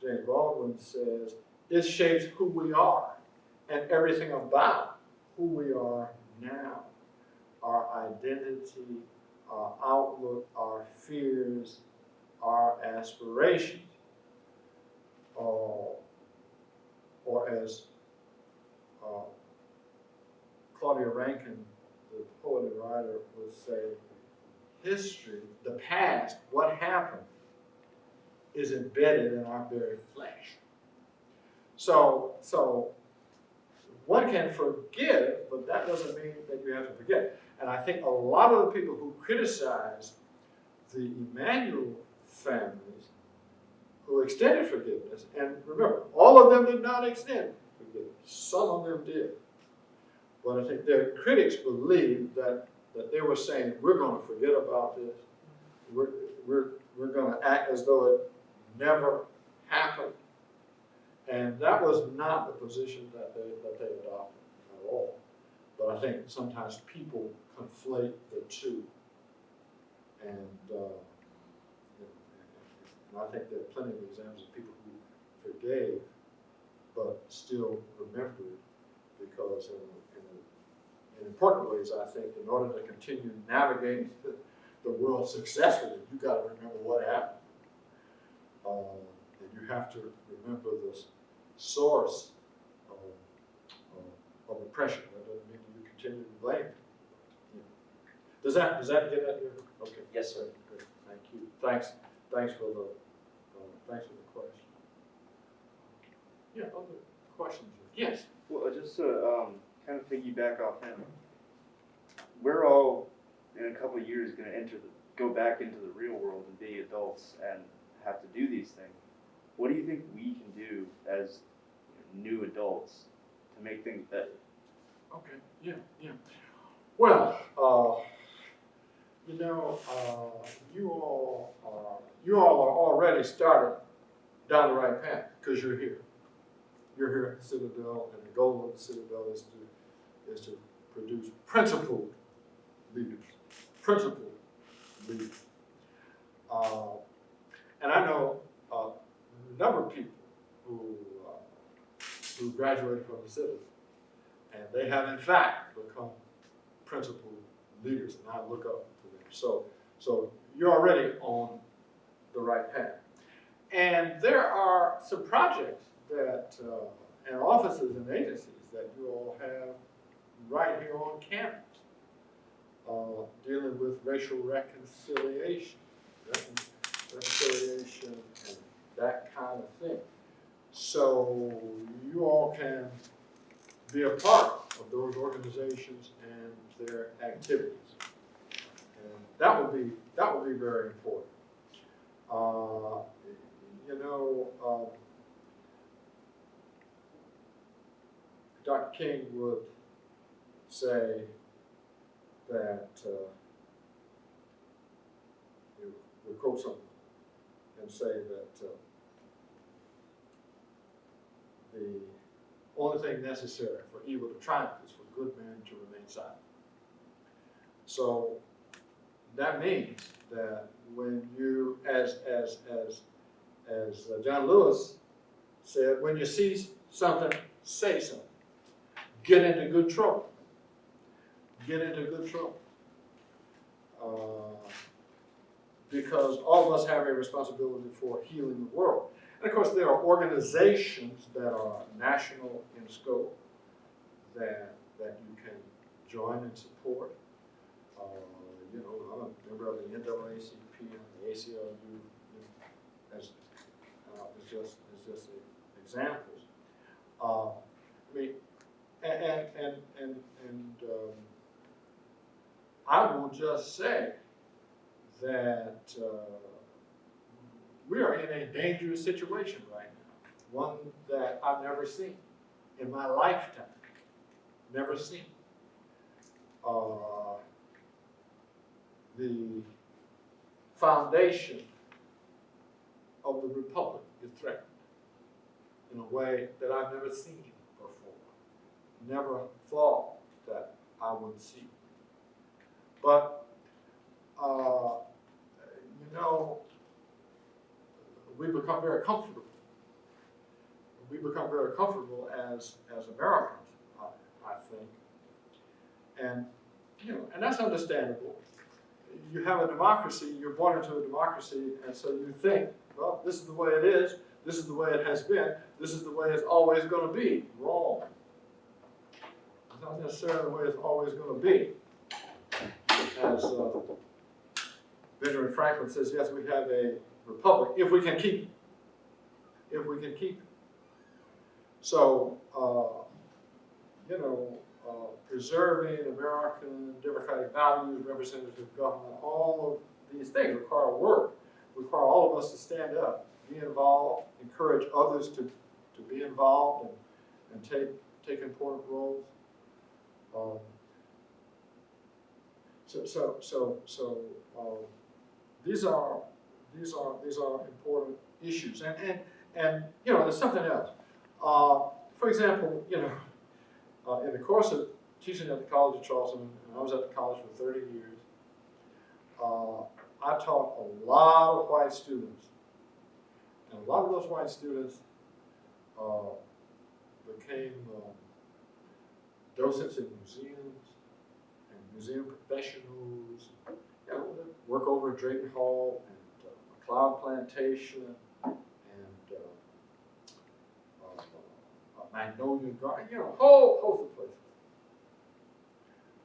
James Baldwin says, it shapes who we are and everything about who we are now. Our identity, our outlook, our fears, our aspirations. Or as Claudia Rankine, the poet and writer, would say, history, the past, what happened, is embedded in our very flesh. So one can forgive, but that doesn't mean that you have to forget. And I think a lot of the people who criticize the Emanuel families who extended forgiveness, and remember, all of them did not extend forgiveness. Some of them did. But I think their critics believed that they were saying, we're going to forget about this. We're going to act as though it never happened. And that was not the position that they adopted at all. But I think sometimes people conflate the two. And And I think there are plenty of examples of people who forgave, but still remembered, because in important ways, I think, in order to continue navigating the world successfully, you got to remember what happened. And you have to remember the source of oppression. That doesn't mean you continue to blame it. Does that get at you? Okay. Yes, sir. Good. Thank you. Thanks for the question. Yeah. Other questions? Yes. Well, just to kind of piggyback off him, we're all in a couple of years going to go back into the real world and be adults and have to do these things. What do you think we can do as new adults to make things better? Okay. Yeah. Well, you all are already started down the right path because you're here. You're here at the Citadel, and the goal of the Citadel is to produce principled leaders. Principled leaders. And I know a number of people who graduated from the Citadel, and they have in fact become principled leaders, and I look up to them. So you're already on the right path. And there are some projects that, and offices and agencies that you all have right here on campus, dealing with racial reconciliation and that kind of thing. So you all can be a part of those organizations and their activities. And that would be very important. Dr. King would say that, he would quote something and say that the only thing necessary for evil to triumph is for good men to remain silent. So that means that when you, as John Lewis said, when you see something, say something. Get into good trouble. Get into good trouble. Because all of us have a responsibility for healing the world. And of course, there are organizations that are national in scope that you can join and support. I'm a member of the NAACP and the ACLU. As it's just examples. I will just say that we are in a dangerous situation right now, one that I've never seen in my lifetime, never seen. The foundation of the Republic is threatened in a way that I've never seen before, never thought that I would see. But, we become very comfortable. We become very comfortable as Americans, I think. And, and that's understandable. You have a democracy, you're born into a democracy, and so you think, well, this is the way it is, this is the way it has been, this is the way it's always going to be. Wrong. It's not necessarily the way it's always going to be. As Benjamin Franklin says, yes, we have a republic, if we can keep it. If we can keep it. So, preserving American democratic values, representative government, all of these things require work, require all of us to stand up, be involved, encourage others to be involved and take important roles. These are important issues, and there's something else. For example, in the course of teaching at the College of Charleston, and I was at the college for 30 years, I taught a lot of white students And a lot of those white students became docents in museums and museum professionals. You know, they work over at Drayton Hall and McLeod Plantation and Magnolia Garden, you know, a whole host of places.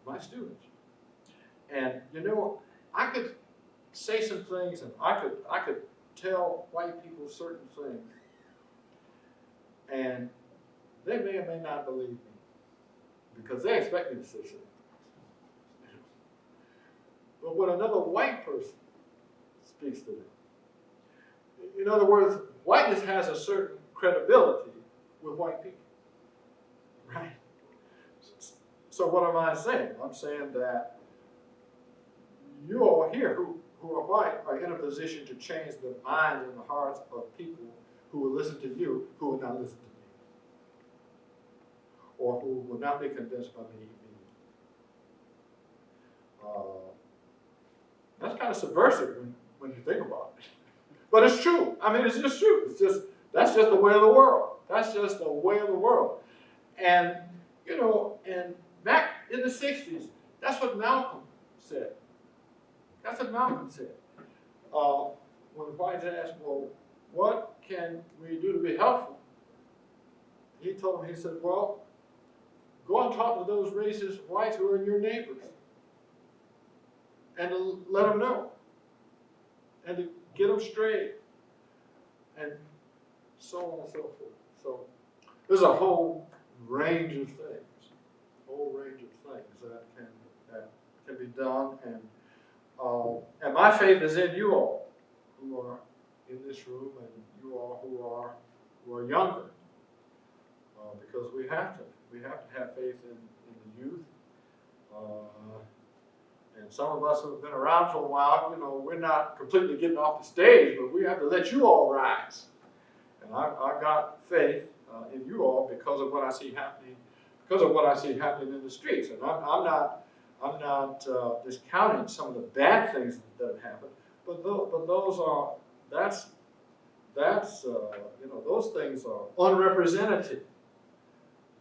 My students. And you know, I could say some things and I could tell white people certain things, and they may or may not believe me because they expect me to say something. But when another white person speaks to them, in other words, whiteness has a certain credibility with white people, right? So what am I saying? I'm saying that you all here who are white are in a position to change the minds and the hearts of people who will listen to you, who will not listen to me, or who will not be convinced by me. That's kind of subversive when you think about it. But it's true. I mean, it's just true. That's just the way of the world. That's just the way of the world. And, you know, and back in the 60s, that's what Malcolm said. That's what Malcolm said. When the whites asked, well, what can we do to be helpful? He told them, he said, well, go and talk to those racist whites who are your neighbors and to let them know and to get them straight and so on and so forth. So there's a whole range of things, that can be done, and my faith is in you all who are in this room and you all who are younger, because we have to have faith in the youth, and some of us who have been around for a while, you know, we're not completely getting off the stage, but we have to let you all rise. And I've got faith in you all because of what I see happening in the streets. And I'm not discounting some of the bad things that have happened, but those are you know, those things are unrepresentative.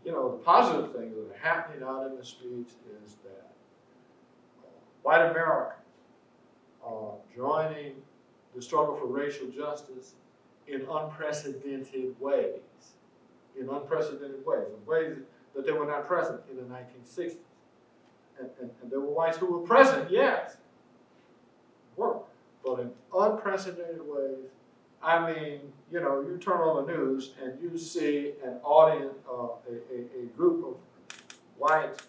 You know, the positive things that are happening out in the streets is that white Americans are joining the struggle for racial justice in unprecedented ways, in ways that they were not present in the 1960s. And there were whites who were present, yes, but in unprecedented ways. I mean, you know, you turn on the news and you see an audience, a group of whites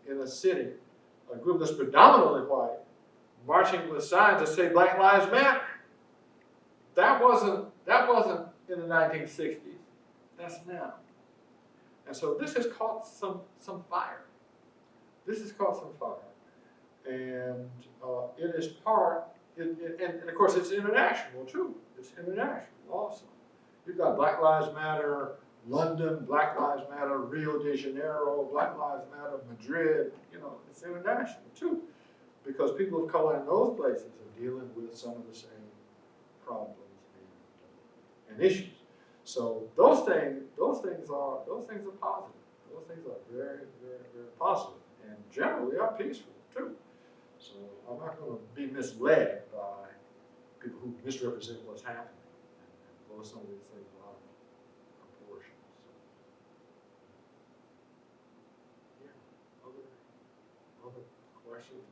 in a city, a group that's predominantly white, marching with signs that say Black Lives Matter. That wasn't in the 1960s. That's now. And so this has caught some fire. And it is part, and of course it's international too. It's international also. You've got Black Lives Matter London, Black Lives Matter Rio de Janeiro, Black Lives Matter Madrid. You know, it's international too, because people of color in those places are dealing with some of the same problems and issues. So those things are positive. Those things are very, very, very positive, and generally are peaceful too. So I'm not going to be misled by people who misrepresent what's happening and blow some of these things out of proportion. So, yeah. Other questions?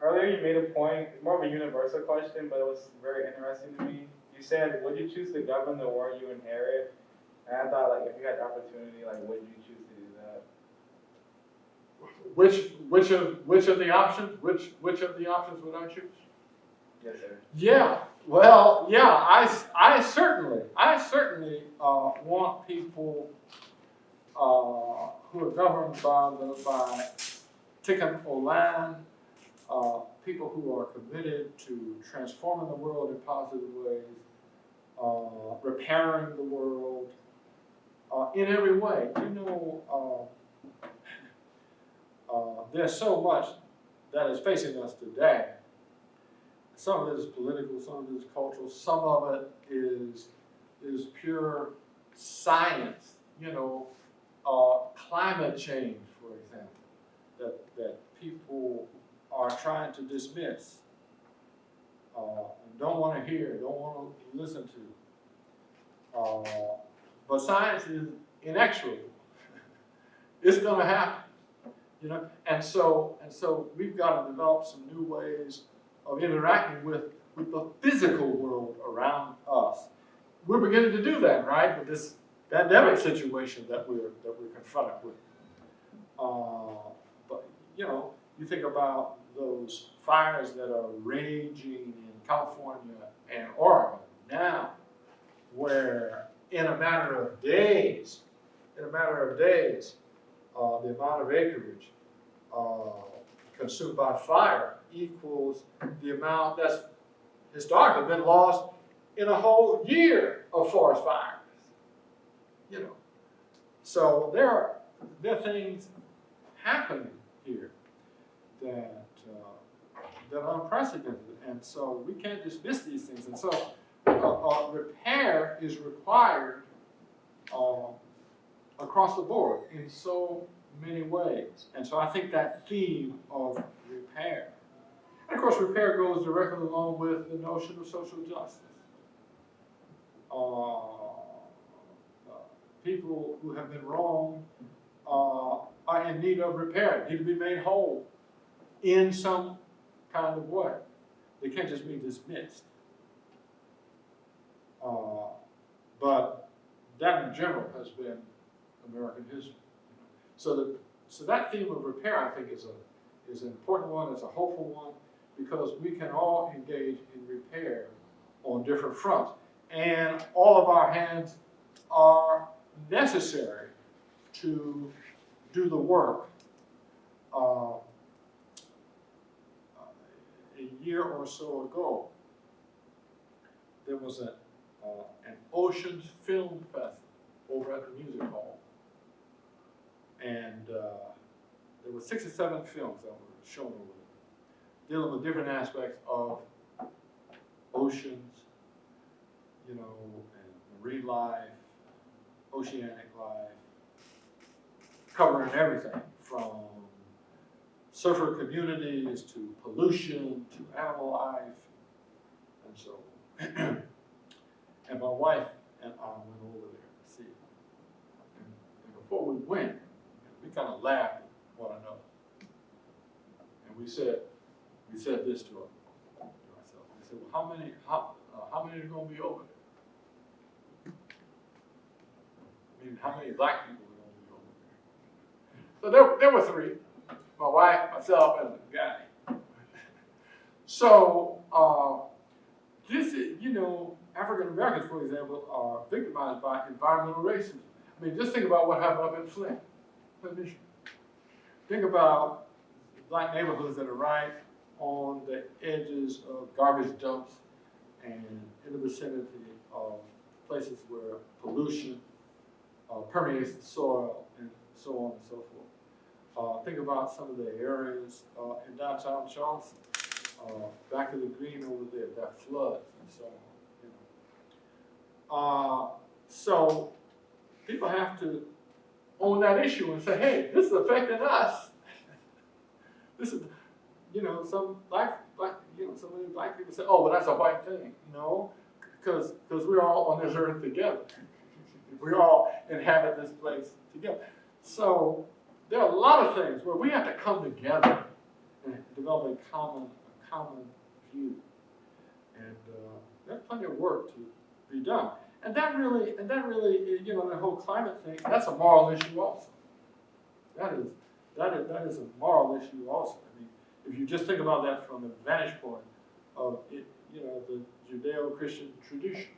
Earlier you made a point, more of a universal question, but it was very interesting to me. You said, would you choose to govern the world you inherit? And I thought, like, if you had the opportunity, like, would you choose to do that? Which of the options? Which of the options would I choose? Yes, sir. Yeah. Well, yeah. I certainly want people who are governed by Tikkun Olam, people who are committed to transforming the world in positive ways, repairing the world in every way. You know, there's so much that is facing us today. Some of it is political, some of it is cultural, some of it is is pure science, climate change, for example, that people are trying to dismiss, and don't want to hear, don't want to listen to. But science is inexorable. It's going to happen, and so we've got to develop some new ways of interacting with the physical world around us. We're beginning to do that, right, with this pandemic situation that we're confronted with. But you think about those fires that are raging in California and Oregon now, where in a matter of days, the amount of acreage consumed by fire equals the amount that's historically been lost in a whole year of forest fires. So there are things happening here that are unprecedented, and so we can't dismiss these things. And so repair is required across the board in so many ways. And so I think that theme of repair, and of course repair goes directly along with the notion of social justice. People who have been wronged are in need of repair, need to be made whole in some kind of way. They can't just be dismissed. But that in general has been American history. So that theme of repair, I think, is an important one, it's a hopeful one, because we can all engage in repair on different fronts. And all of our hands are necessary to do the work. A year or so ago, there was an Oceans Film Festival over at the Music Hall. And there were 67 films that were shown over there, dealing with different aspects of oceans, and marine life, oceanic life, covering everything from surfer communities to pollution to animal life, and so. And my wife and I went over there to see it. And before we went, we kind of laughed at one another, and we said this to ourselves. We said, "Well, how many are going to be over there? I mean, how many black people are going to be over there?" So there were three: my wife, myself, and the guy. So this is, African Americans, for example, are victimized by environmental racism. I mean, just think about what happened up in Flint, Michigan. Think about black neighborhoods that are right on the edges of garbage dumps and in the vicinity of places where pollution permeates the soil and so on and so forth. Think about some of the areas in downtown Charleston, back of the green over there, that floods and so on. So people have to own that issue and say, hey, this is affecting us. This is, some so many black people say, oh, well, that's a white thing. No, because we're all on this earth together. We all inhabit this place together. So there are a lot of things where we have to come together and develop a common view. And there's plenty of work to be done. And that really, the whole climate thing, that's a moral issue also. That is a moral issue also. I mean, if you just think about that from the vantage point of it, the Judeo-Christian tradition,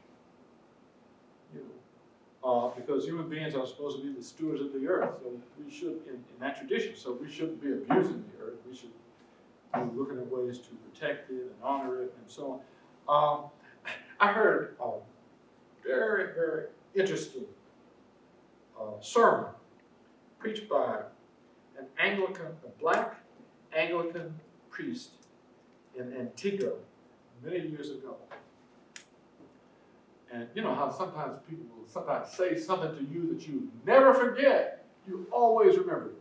because human beings are supposed to be the stewards of the earth, so we should, in that tradition, so we shouldn't be abusing the earth. We should be looking at ways to protect it and honor it and so on. I heard a very, very interesting sermon preached by a black Anglican priest in Antigua many years ago. And you know how sometimes people will sometimes say something to you that you never forget. You always remember it.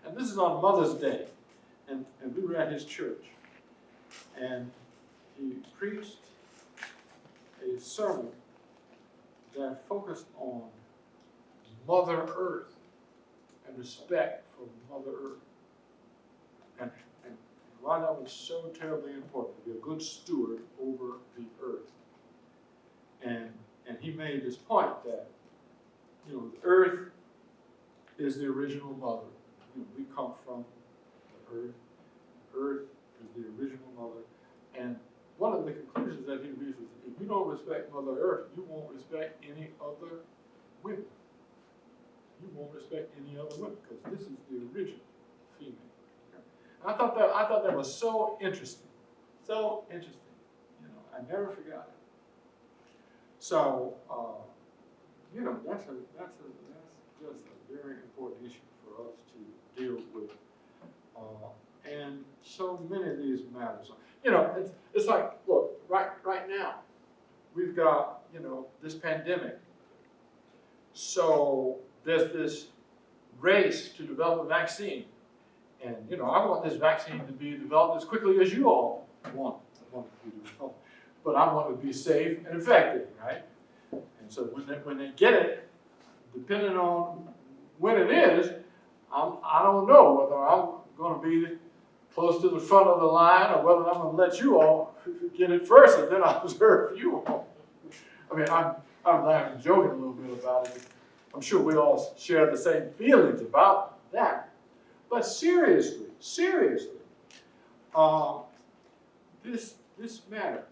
And this is on Mother's Day. And we were at his church. And he preached a sermon that focused on Mother Earth and respect for Mother Earth. And why that was so terribly important, to be a good steward over the earth. And he made this point that, you know, the earth is the original mother. You know, we come from the earth. The earth is the original mother. And one of the conclusions that he reached was, if you don't respect Mother Earth, you won't respect any other women. You won't respect any other women, because this is the original female. And I thought that was so interesting. So interesting. You know, I never forgot it. So, you know, that's just a very important issue for us to deal with. And so many of these matters. You know, it's like, look, right now, we've got, you know, this pandemic. So there's this race to develop a vaccine. And, you know, I want this vaccine to be developed as quickly as you all want it to be developed. But I want it to be safe and effective, right? And so when they get it, depending on when it is, I don't know whether I'm going to be close to the front of the line or whether I'm going to let you all get it first and then I'll observe you all. I mean, I'm laughing and joking a little bit about it. I'm sure we all share the same feelings about that. But seriously, this matter.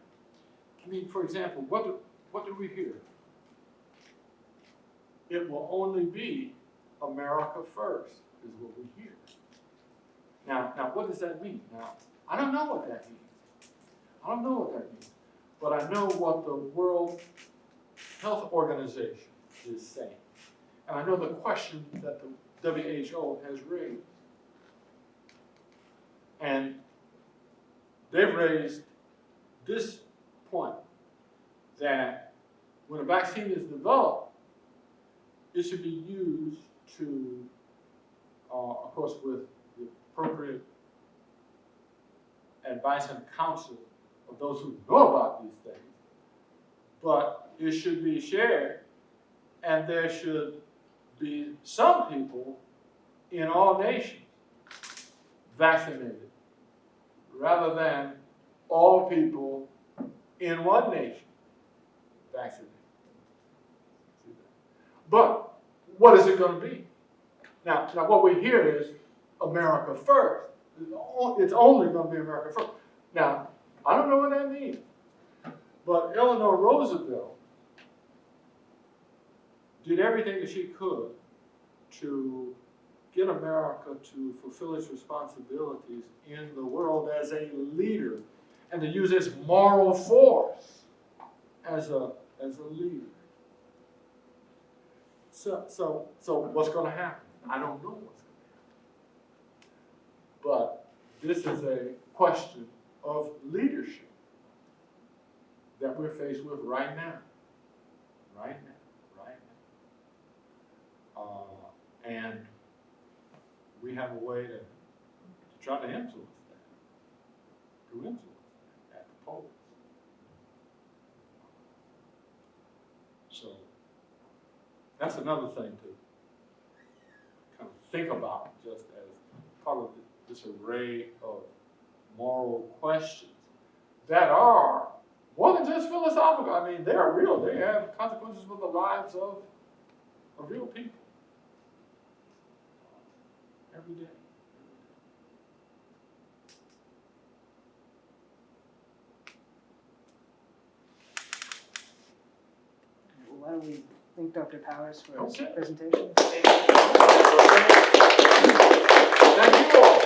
I mean, for example, what do we hear? It will only be America first, is what we hear. Now, what does that mean? Now, I don't know what that means. But I know what the World Health Organization is saying. And I know the question that the WHO has raised. And they've raised this point, that when a vaccine is developed, it should be used to, of course, with the appropriate advice and counsel of those who know about these things, but it should be shared, and there should be some people in all nations vaccinated, rather than all people in one nation vaccinated. But what is it going to be? Now what we hear is America first. It's only going to be America first. Now, I don't know what that means, but Eleanor Roosevelt did everything that she could to get America to fulfill its responsibilities in the world as a leader and to use its moral force as a leader. So what's going to happen? I don't know what's going to happen. But this is a question of leadership that we're faced with right now. And we have a way to try to influence that, at the polls. So that's another thing to kind of think about, just as part of this array of moral questions that are more than just philosophical. I mean, they are real. They have consequences for the lives of real people every day. Well, why don't we thank Dr. Powers for his Okay. presentation? Thank you all.